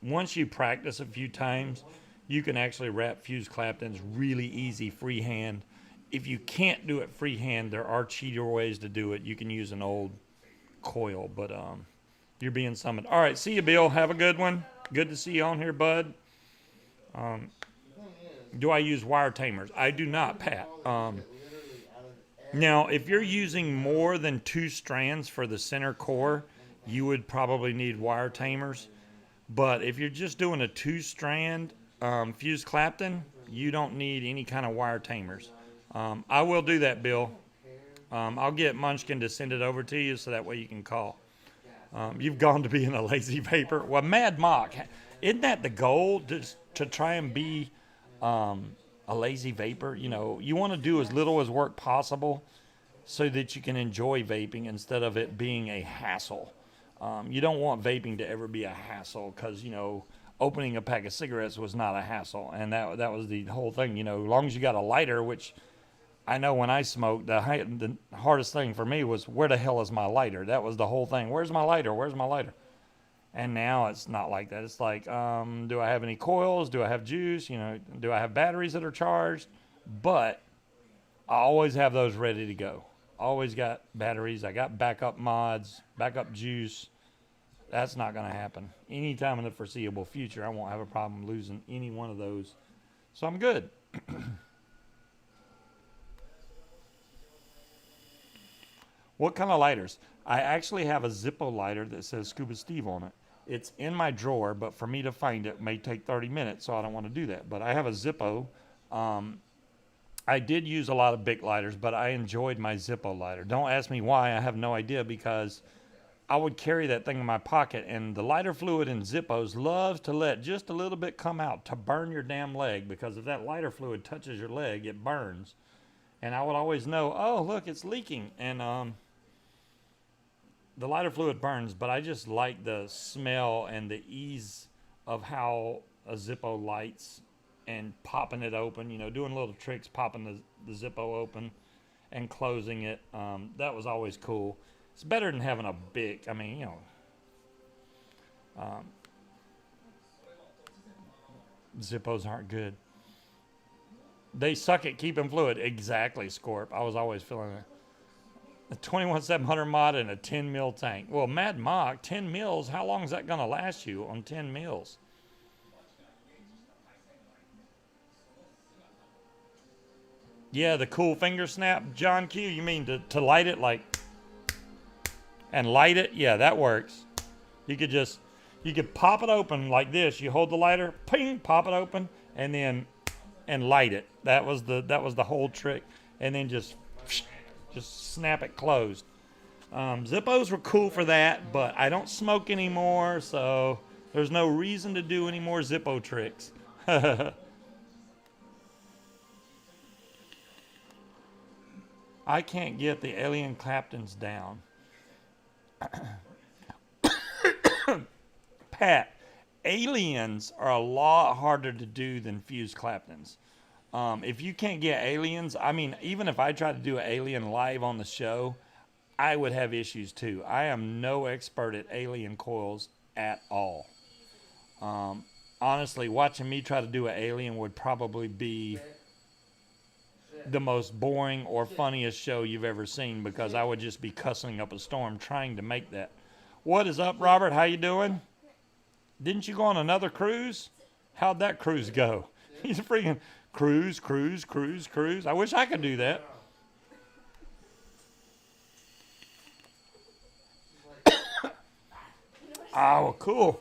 Once you practice a few times, you can actually wrap fused Claptons really easy freehand. If you can't do it freehand, there are cheater ways to do it. You can use an old coil, but you're being summoned. All right, see you, Bill. Have a good one. Good to see you on here, bud. Do I use wire tamers? I do not, Pat. Now, if you're using more than 2 strands for the center core, you would probably need wire tamers. But if you're just doing a 2-strand fused Clapton, you don't need any kind of wire tamers. I will do that, Bill. I'll get Munchkin to send it over to you so that way you can call. You've gone to being a lazy vapor. Well, Mad Mock, isn't that the goal, to try and be a lazy vapor? You know, you want to do as little as work possible so that you can enjoy vaping instead of it being a hassle. You don't want vaping to ever be a hassle because, you know, opening a pack of cigarettes was not a hassle. And that was the whole thing, you know, as long as you got a lighter, which I know when I smoked, the hardest thing for me was, where the hell is my lighter? That was the whole thing. Where's my lighter? Where's my lighter? And now it's not like that. It's like, do I have any coils? Do I have juice? You know, do I have batteries that are charged? But I always have those ready to go. Always got batteries. I got backup mods, backup juice. That's not going to happen. Anytime in the foreseeable future, I won't have a problem losing any one of those. So I'm good. What kind of lighters? I actually have a Zippo lighter that says Scuba-Steve on it. It's in my drawer, but for me to find it may take 30 minutes, so I don't want to do that. But I have a Zippo. I did use a lot of Bic lighters, but I enjoyed my Zippo lighter. Don't ask me why. I have no idea, because I would carry that thing in my pocket, and the lighter fluid in Zippos loves to let just a little bit come out to burn your damn leg, because if that lighter fluid touches your leg, it burns. And I would always know, oh, look, it's leaking. And the lighter fluid burns, but I just like the smell and the ease of how a Zippo lights, and popping it open, you know, doing little tricks, popping the Zippo open and closing it. That was always cool. It's better than having a Bic. I mean, you know, Zippos aren't good. They suck at keeping fluid. Exactly, Scorp. I was always feeling it. A 21700 mod and a 10 mil tank. Well, Mad Mock, 10 mils, how long is that going to last you on 10 mils? Yeah, the cool finger snap, John Q. You mean to light it like, and light it? Yeah, that works. You could pop it open like this. You hold the lighter, ping, pop it open, and light it. That was the whole trick. And then just snap it closed. Zippos were cool for that, but I don't smoke anymore, so there's no reason to do any more Zippo tricks. I can't get the alien Claptons down. Pat, aliens are a lot harder to do than fused Claptons. If you can't get aliens, I mean, even if I tried to do an alien live on the show, I would have issues too. I am no expert at alien coils at all. I'm honestly, watching me try to do an alien would probably be the most boring or funniest show you've ever seen, because I would just be cussing up a storm trying to make that. What is up, Robert? How you doing? Didn't you go on another cruise? How'd that cruise go? He's a freaking cruise, cruise, cruise, cruise. I wish I could do that. Oh, cool.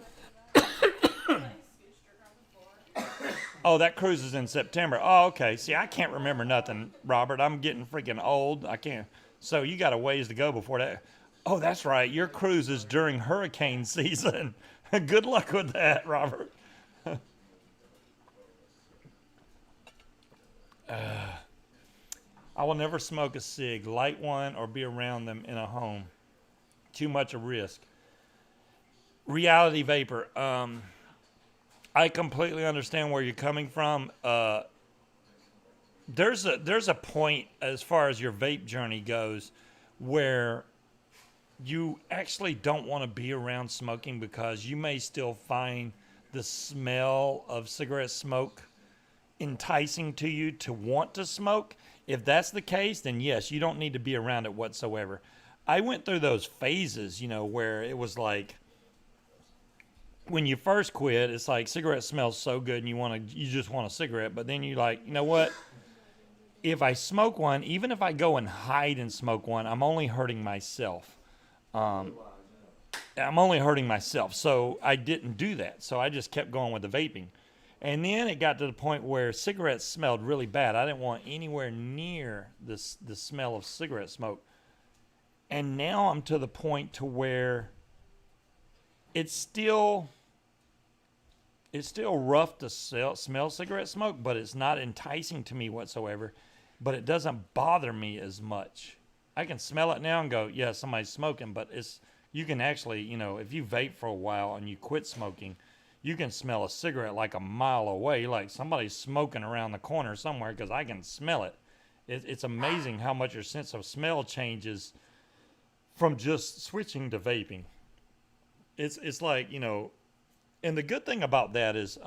Oh, that cruise is in September. Oh, okay. See, I can't remember nothing, Robert. I'm getting freaking old. I can't. So you got a ways to go before that. Oh, that's right. Your cruise is during hurricane season. Good luck with that, Robert. I will never smoke a cig, light one, or be around them in a home. Too much a risk. Reality vapor. I completely understand where you're coming from. There's a point as far as your vape journey goes where you actually don't want to be around smoking, because you may still find the smell of cigarette smoke enticing to you to want to smoke. If that's the case, then yes, you don't need to be around it whatsoever. I went through those phases, where it was like, when you first quit, it's like cigarette smells so good and you just want a cigarette. But then you like, you know what? If I smoke one, even if I go and hide and smoke one, I'm only hurting myself. I'm only hurting myself. So I didn't do that. So I just kept going with the vaping. And then it got to the point where cigarettes smelled really bad. I didn't want anywhere near the smell of cigarette smoke. And now I'm to the point to where it's still rough to smell cigarette smoke, but it's not enticing to me whatsoever. But it doesn't bother me as much. I can smell it now and go, yeah, somebody's smoking. But you can actually, if you vape for a while and you quit smoking, you can smell a cigarette like a mile away, like somebody's smoking around the corner somewhere, because I can smell it. It's amazing how much your sense of smell changes from just switching to vaping. It's like, and the good thing about that is,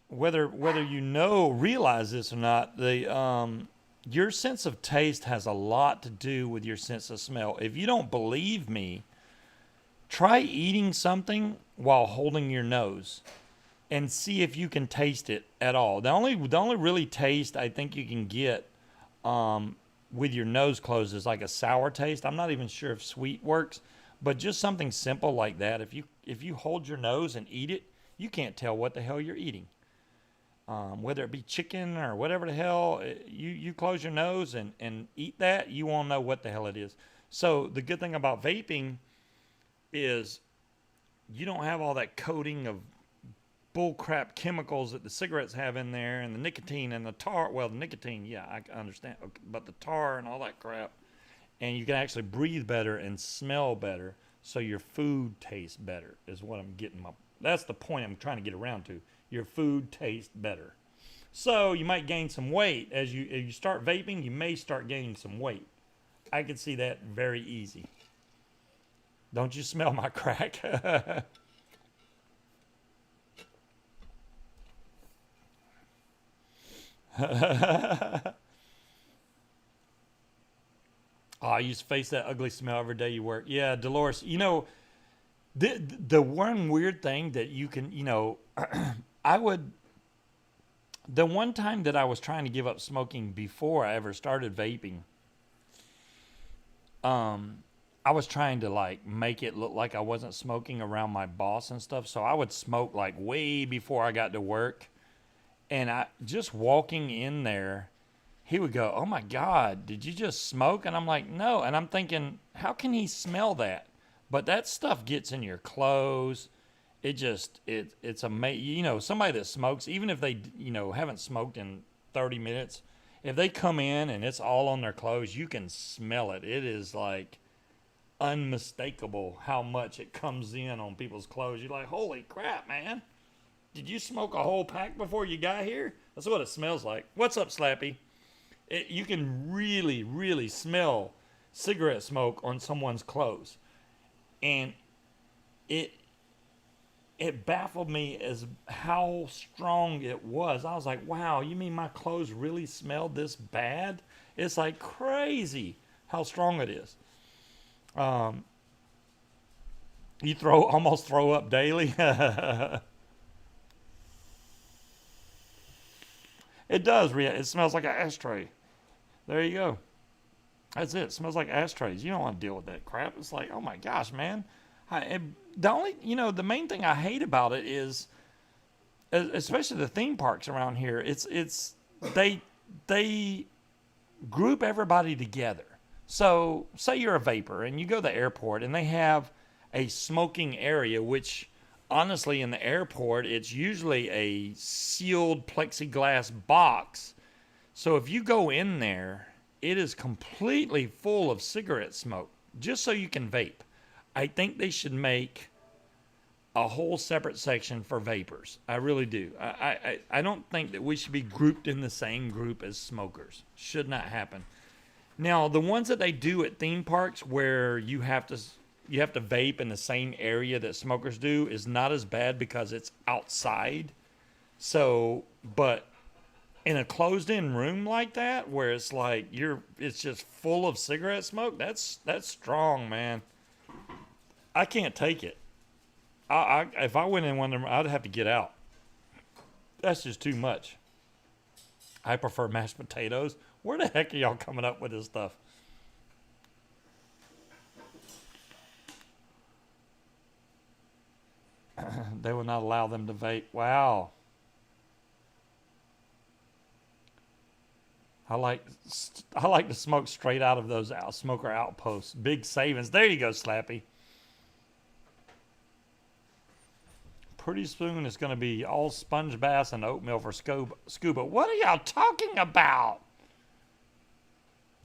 whether realize this or not, your sense of taste has a lot to do with your sense of smell. If you don't believe me, try eating something while holding your nose and see if you can taste it at all. The only really taste I think you can get with your nose closed is like a sour taste. I'm not even sure if sweet works, but just something simple like that. If you hold your nose and eat it, you can't tell what the hell you're eating. Whether it be chicken or whatever the hell, you close your nose and eat that, you won't know what the hell it is. So the good thing about vaping is you don't have all that coating of bullcrap chemicals that the cigarettes have in there, and the nicotine and the tar. Well, the nicotine, yeah, I understand, but the tar and all that crap. And you can actually breathe better and smell better, so your food tastes better, is what I'm getting. That's the point I'm trying to get around to. Your food tastes better. So you might gain some weight. As you start vaping, you may start gaining some weight. I can see that very easy. Don't you smell my crack? Oh, you just face that ugly smell every day you work. Yeah, Dolores, the one weird thing that you can, the one time that I was trying to give up smoking before I ever started vaping, I was trying to make it look like I wasn't smoking around my boss and stuff. So I would smoke way before I got to work. And I just walking in there, he would go, "Oh my God, did you just smoke?" And I'm like, "No." And I'm thinking, how can he smell that? But that stuff gets in your clothes. It's amazing. Somebody that smokes, even if they, haven't smoked in 30 minutes, if they come in and it's all on their clothes, you can smell it. It is unmistakable how much it comes in on people's clothes. You're like, holy crap, man. Did you smoke a whole pack before you got here? That's what it smells like. What's up, Slappy? You can really, really smell cigarette smoke on someone's clothes. And it baffled me as how strong it was. I was like, wow, you mean my clothes really smelled this bad? It's like crazy how strong it is. You almost throw up daily. It does. It smells like an ashtray. There you go. That's it. It smells like ashtrays. You don't want to deal with that crap. It's like, oh my gosh, man. The only, the main thing I hate about it is, especially the theme parks around here. They group everybody together. So, say you're a vapor and you go to the airport and they have a smoking area, which honestly in the airport it's usually a sealed plexiglass box. So if you go in there, it is completely full of cigarette smoke just so you can vape. I think they should make a whole separate section for vapors. I really do. I don't think that we should be grouped in the same group as smokers. Should not happen. Now, the ones that they do at theme parks where you have to vape in the same area that smokers do is not as bad because it's outside. So, but in a closed-in room like that, where it's like it's just full of cigarette smoke, that's strong, man. I can't take it. If I went in one of them, I'd have to get out. That's just too much. I prefer mashed potatoes. Where the heck are y'all coming up with this stuff? They will not allow them to vape. Wow. I like to smoke straight out of those smoker outposts. Big savings. There you go, Slappy. Pretty soon it's going to be all sponge bass and oatmeal for scuba. What are y'all talking about?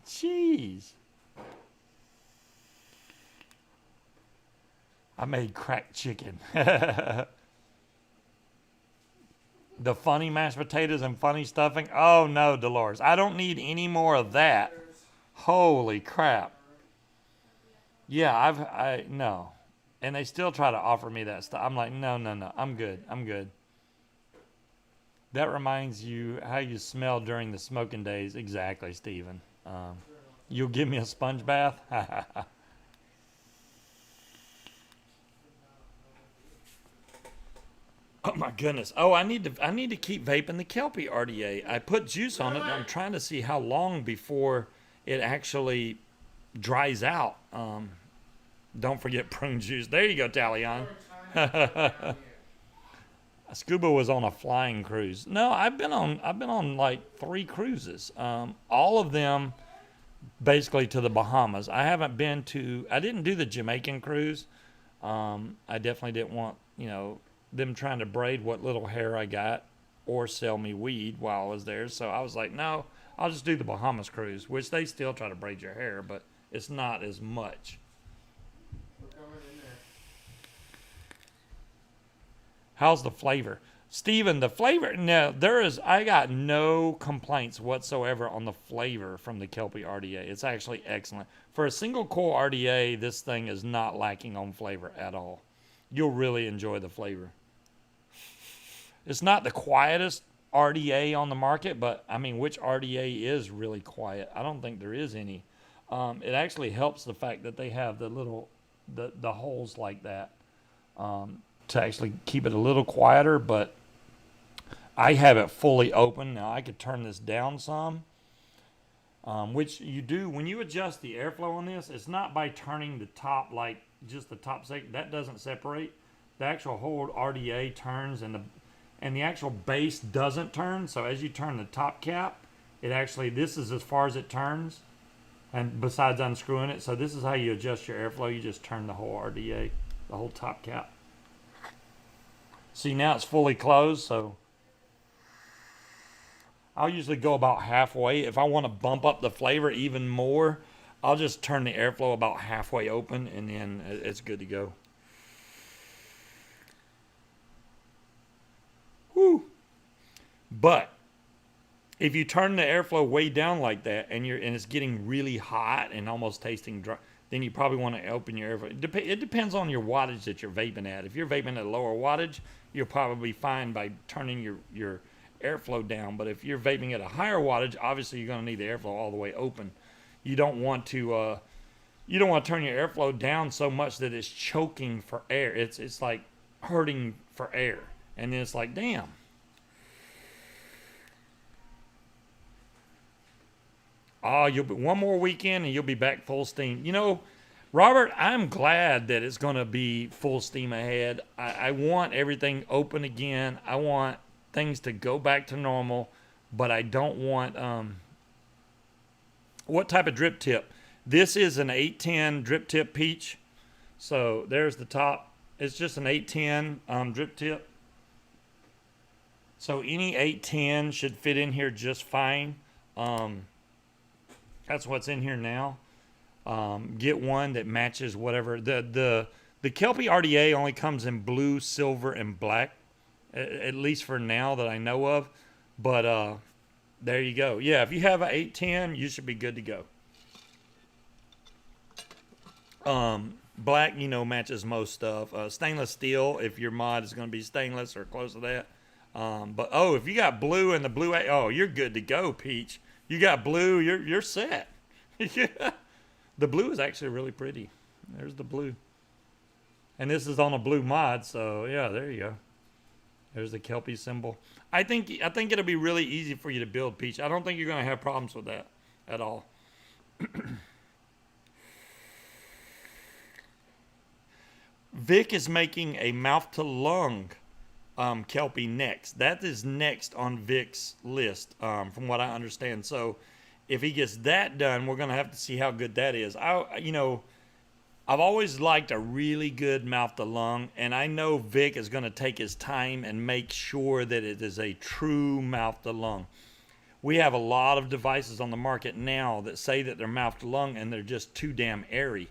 Jeez. I made cracked chicken. The funny mashed potatoes and funny stuffing. Oh no, Dolores. I don't need any more of that. Holy crap. Yeah, no. And they still try to offer me that stuff. I'm like, no. I'm good. That reminds you how you smell during the smoking days. Exactly, Stephen. You'll give me a sponge bath? Oh my goodness. Oh, I need to keep vaping the Kelpie RDA. I put juice on it and I'm trying to see how long before it actually dries out. Don't forget prune juice. There you go, Talion. Scuba was on a flying cruise. No, I've been on like 3 cruises. All of them basically to the Bahamas. I didn't do the Jamaican cruise. I definitely didn't want, them trying to braid what little hair I got or sell me weed while I was there. So I was like, no, I'll just do the Bahamas cruise, which they still try to braid your hair, but it's not as much. How's the flavor? Steven, the flavor, no, I got no complaints whatsoever on the flavor from the Kelpie RDA. It's actually excellent. For a single coil RDA, this thing is not lacking on flavor at all. You'll really enjoy the flavor. It's not the quietest RDA on the market, but I mean, which RDA is really quiet? I don't think there is any. It actually helps the fact that they have the little, the holes like that to actually keep it a little quieter, but I have it fully open. Now I could turn this down some, which you do when you adjust the airflow on this. It's not by turning the top, like just the top section. That doesn't separate. The actual whole RDA turns and the actual base doesn't turn. So as you turn the top cap, this is as far as it turns. And besides unscrewing it, so this is how you adjust your airflow. You just turn the whole RDA, the whole top cap. See, now it's fully closed, so I'll usually go about halfway. If I want to bump up the flavor even more, I'll just turn the airflow about halfway open, and then it's good to go. Whew. But if you turn the airflow way down like that, and it's getting really hot and almost tasting dry, then you probably want to open your airflow. It depends on your wattage that you're vaping at. If you're vaping at a lower wattage, you're probably fine by turning your airflow down. But if you're vaping at a higher wattage, obviously you're going to need the airflow all the way open. You don't want to turn your airflow down so much that it's choking for air. It's like hurting for air, and then it's like, damn. Oh, you'll be one more weekend and you'll be back full steam. You know, Robert, I'm glad that it's going to be full steam ahead. I want everything open again. I want things to go back to normal, but I don't want what type of drip tip? This is an 810 drip tip peach. So there's the top. It's just an 810 drip tip. So any 810 should fit in here just fine. That's what's in here now. Get one that matches whatever. The Kelpie RDA only comes in blue, silver, and black, at least for now that I know of. But there you go. Yeah, if you have an 810, you should be good to go. Black, matches most stuff. Stainless steel, if your mod is going to be stainless or close to that. But if you got blue and the blue, you're good to go, Peach. You got blue, you're set. Yeah. The blue is actually really pretty. There's the blue. And this is on a blue mod, so yeah, there you go. There's the Kelpie symbol. I think it'll be really easy for you to build, Peach. I don't think you're going to have problems with that at all. Vic is making a mouth-to-lung Kelpie next. That is next on Vic's list, from what I understand. So if he gets that done, we're going to have to see how good that is. I've always liked a really good mouth-to-lung, and I know Vic is going to take his time and make sure that it is a true mouth-to-lung. We have a lot of devices on the market now that say that they're mouth-to-lung, and they're just too damn airy.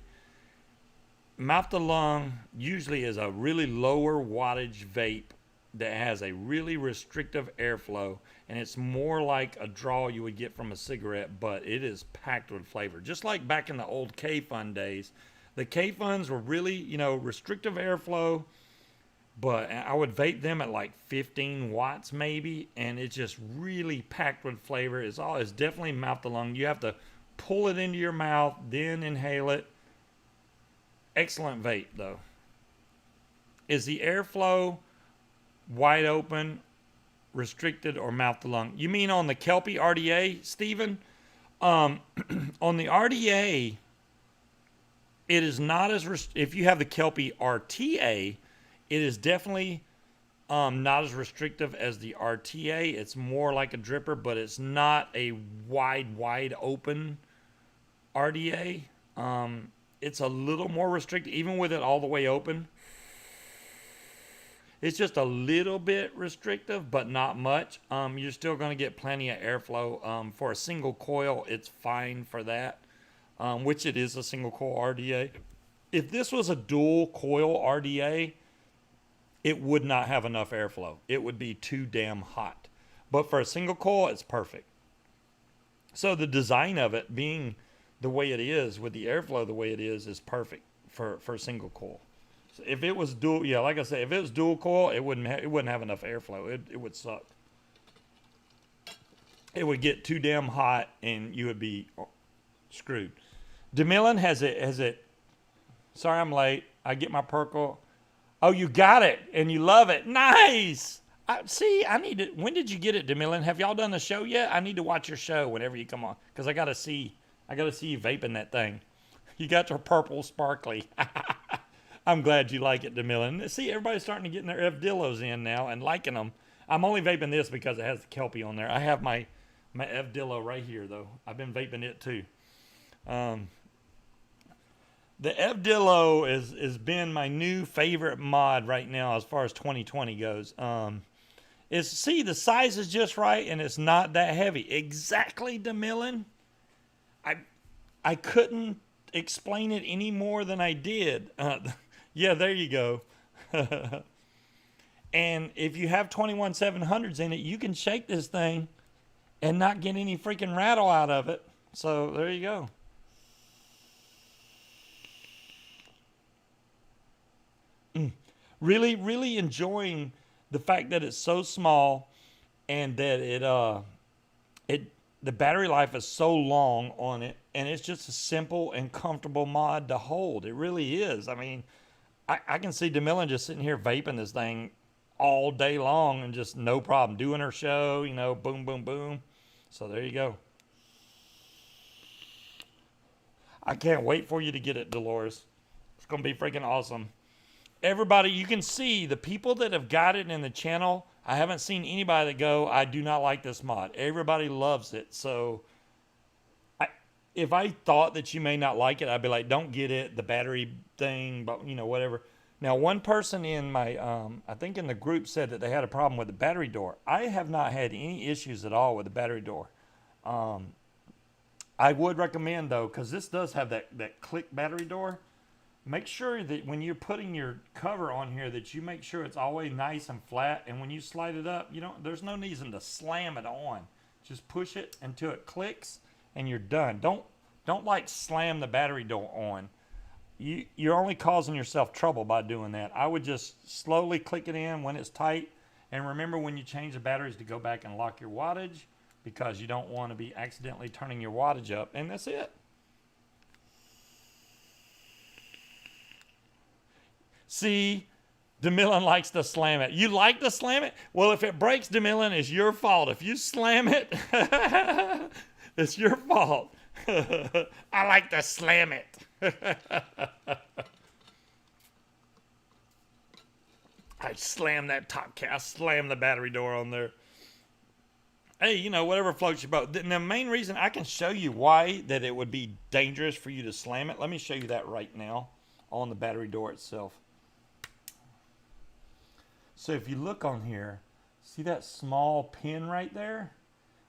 Mouth-to-lung usually is a really lower wattage vape that has a really restrictive airflow, and it's more like a draw you would get from a cigarette, but it is packed with flavor. Just like back in the old K-Fun days. The K-Funs were really, restrictive airflow, but I would vape them at like 15 watts maybe, and it's just really packed with flavor. It's definitely mouth-to-lung. You have to pull it into your mouth, then inhale it. Excellent vape, though. Is the airflow wide open, restricted, or mouth-to-lung? You mean on the Kelpie RDA, Stephen? On the RDA, it is not as if you have the Kelpie RTA, it is definitely not as restrictive as the RTA. It's more like a dripper, but it's not a wide open RDA. It's a little more restricted, even with it all the way open. It's just a little bit restrictive, but not much. You're still going to get plenty of airflow. For a single coil, it's fine for that, which it is a single coil RDA. If this was a dual coil RDA, it would not have enough airflow. It would be too damn hot. But for a single coil, it's perfect. So the design of it being the way it is, with the airflow the way it is perfect for a single coil. So if it was dual, like I said, if it was dual coil, it wouldn't have enough airflow. It would suck. It would get too damn hot, and you would be screwed. DeMillan has it. Sorry, I'm late. I get my Perkle. Oh, you got it, and you love it. Nice. I need to. When did you get it, DeMillan? Have y'all done the show yet? I need to watch your show whenever you come on, because I gotta see you vaping that thing. You got your purple sparkly. I'm glad you like it, DeMillan. See, everybody's starting to get their Evdillos in now and liking them. I'm only vaping this because it has the Kelpie on there. I have my Evdillo right here, though. I've been vaping it, too. The Evdillo has been my new favorite mod right now as far as 2020 goes. The size is just right, and it's not that heavy. Exactly, DeMillan. I couldn't explain it any more than I did. Yeah, there you go. And if you have 21-700s in it, you can shake this thing and not get any freaking rattle out of it. So there you go. Really, really enjoying the fact that it's so small and that it the battery life is so long on it, and it's just a simple and comfortable mod to hold. It really is. I mean, I can see DeMillan just sitting here vaping this thing all day long and just no problem doing her show, you know, boom, boom, boom. So there you go. I can't wait for you to get it, Dolores. It's going to be freaking awesome. Everybody, you can see the people that have got it in the channel. I haven't seen anybody that go, I do not like this mod. Everybody loves it. So if I thought that you may not like it, I'd be like, don't get it, the battery thing, but you know, whatever. Now, one person in my, I think in the group said that they had a problem with the battery door. I have not had any issues at all with the battery door. I would recommend though, because this does have that click battery door. Make sure that when you're putting your cover on here that you make sure it's always nice and flat. And when you slide it up, there's no reason to slam it on. Just push it until it clicks and you're done. Don't like slam the battery door on. You're only causing yourself trouble by doing that. I would just slowly click it in when it's tight. And remember when you change the batteries to go back and lock your wattage, because you don't want to be accidentally turning your wattage up. And that's it. See, DeMillan likes to slam it. You like to slam it? Well, if it breaks, DeMillan, it's your fault. If you slam it, it's your fault. I like to slam it. I slam that top cap. I slam the battery door on there. Hey, whatever floats your boat. The main reason I can show you why that it would be dangerous for you to slam it. Let me show you that right now on the battery door itself. So if you look on here, see that small pin right there?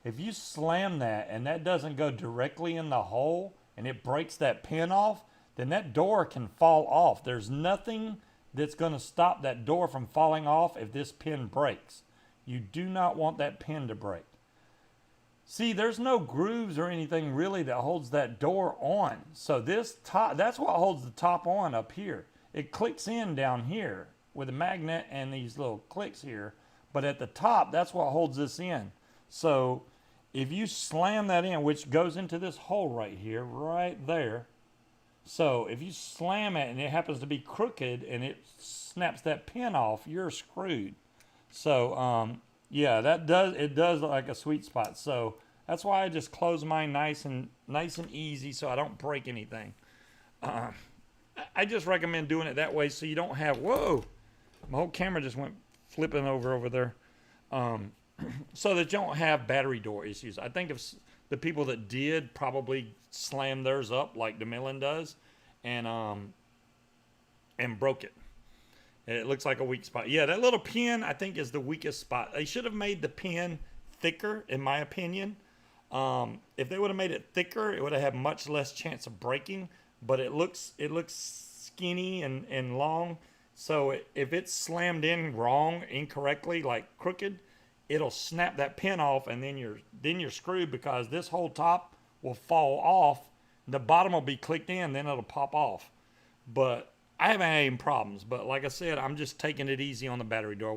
If you slam that and that doesn't go directly in the hole and it breaks that pin off, then that door can fall off. There's nothing that's going to stop that door from falling off if this pin breaks. You do not want that pin to break. See, there's no grooves or anything really that holds that door on. So this top, that's what holds the top on up here. It clicks in down here with a magnet and these little clicks here. But at the top, that's what holds this in. So if you slam that in, which goes into this hole right here, right there. So if you slam it and it happens to be crooked and it snaps that pin off, you're screwed. So yeah, it does look like a sweet spot. So that's why I just close mine nice and easy so I don't break anything. I just recommend doing it that way so you don't have, whoa, my whole camera just went flipping over there. So that you don't have battery door issues. I think if the people that did probably slam theirs up like DeMillan does and broke it. It looks like a weak spot. Yeah, that little pin I think is the weakest spot. They should have made the pin thicker, in my opinion. If they would have made it thicker, it would have had much less chance of breaking. But it looks skinny and long. So if it's slammed in wrong, incorrectly, like crooked, it'll snap that pin off, and then you're screwed because this whole top will fall off. The bottom will be clicked in, then it'll pop off. But I haven't had any problems. But like I said, I'm just taking it easy on the battery door.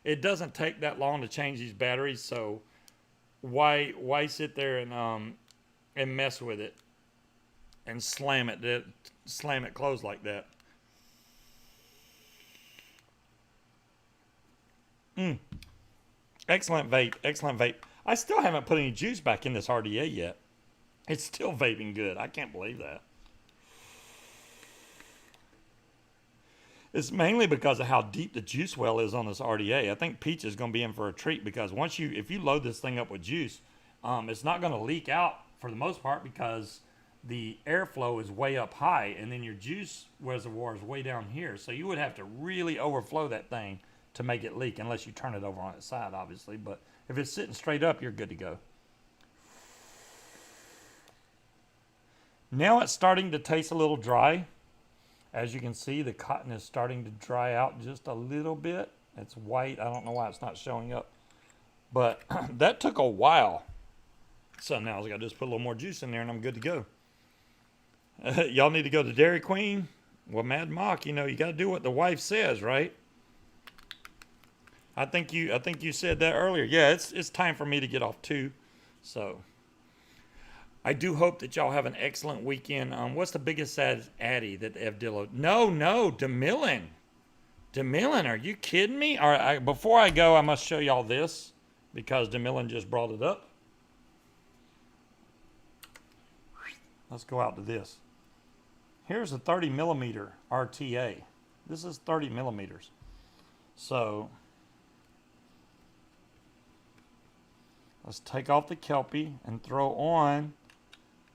It doesn't take that long to change these batteries, so why sit there and mess with it and slam it closed like that? Excellent vape. Excellent vape. I still haven't put any juice back in this RDA yet. It's still vaping good. I can't believe that. It's mainly because of how deep the juice well is on this RDA. I think Peach is going to be in for a treat because if you load this thing up with juice, it's not going to leak out for the most part because the airflow is way up high and then your juice reservoir is way down here. So you would have to really overflow that thing to make it leak unless you turn it over on its side, obviously. But if it's sitting straight up, you're good to go. Now it's starting to taste a little dry. As you can see, the cotton is starting to dry out just a little bit. It's white. I don't know why it's not showing up. But that took a while. So now I got to just put a little more juice in there and I'm good to go. Y'all need to go to Dairy Queen Well, Mad Mock, you know, you got to do what the wife says, right? I think you said that earlier. Yeah, it's time for me to get off too. So I do hope that y'all have an excellent weekend. What's the biggest addy that the F Dillo? No, DeMillan. DeMillan, are you kidding me? All right, before I go, I must show y'all this because DeMillan just brought it up. Let's go out to this. Here's a 30 millimeter RTA. This is 30 millimeters. So let's take off the Kelpie and throw on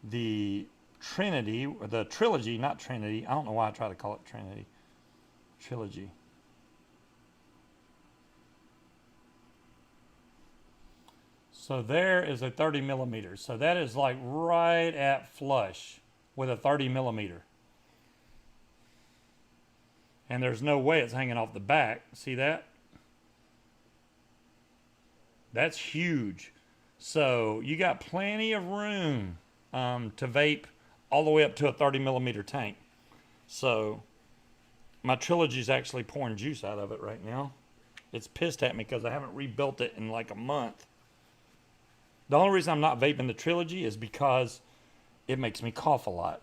the Trinity, or the Trilogy, not Trinity. I don't know why I try to call it Trinity. Trilogy. So there is a 30 millimeter. So that is like right at flush with a 30 millimeter. And there's no way it's hanging off the back. See that? That's huge. So you got plenty of room to vape all the way up to a 30 millimeter tank. So my Trilogy's actually pouring juice out of it right now. It's pissed at me because I haven't rebuilt it in like a month. The only reason I'm not vaping the Trilogy is because it makes me cough a lot.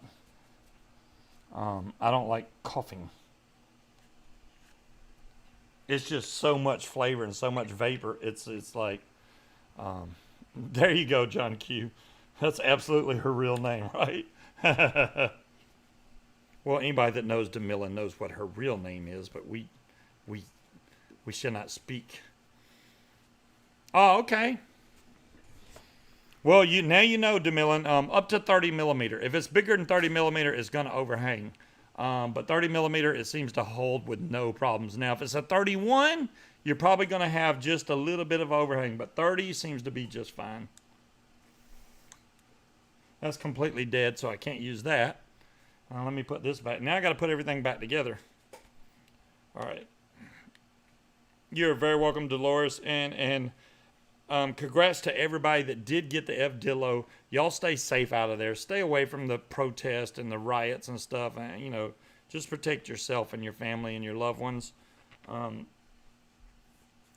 I don't like coughing. It's just so much flavor and so much vapor. It's like, there you go, John Q. That's absolutely her real name, right? Well, anybody that knows DeMillan knows what her real name is, but we shall not speak. Oh, okay. Well, now you know, DeMillan, up to 30 millimeter. If it's bigger than 30 millimeter, it's going to overhang. But 30 millimeter, it seems to hold with no problems. Now, if it's a 31, you're probably going to have just a little bit of overhang, but 30 seems to be just fine. That's completely dead, so I can't use that. Let me put this back. Now I got to put everything back together. All right. You're very welcome, Dolores, and congrats to everybody that did get the F Dillo. Y'all stay safe out of there. Stay away from the protest and the riots and stuff. And, you know, just protect yourself and your family and your loved ones.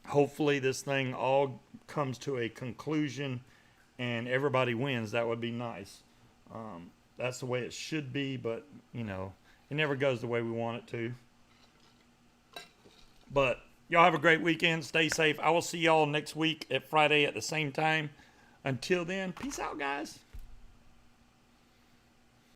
Hopefully this thing all comes to a conclusion and everybody wins. That would be nice. That's the way it should be, but, you know, it never goes the way we want it to. But y'all have a great weekend. Stay safe. I will see y'all next week at Friday at the same time. Until then, peace out, guys.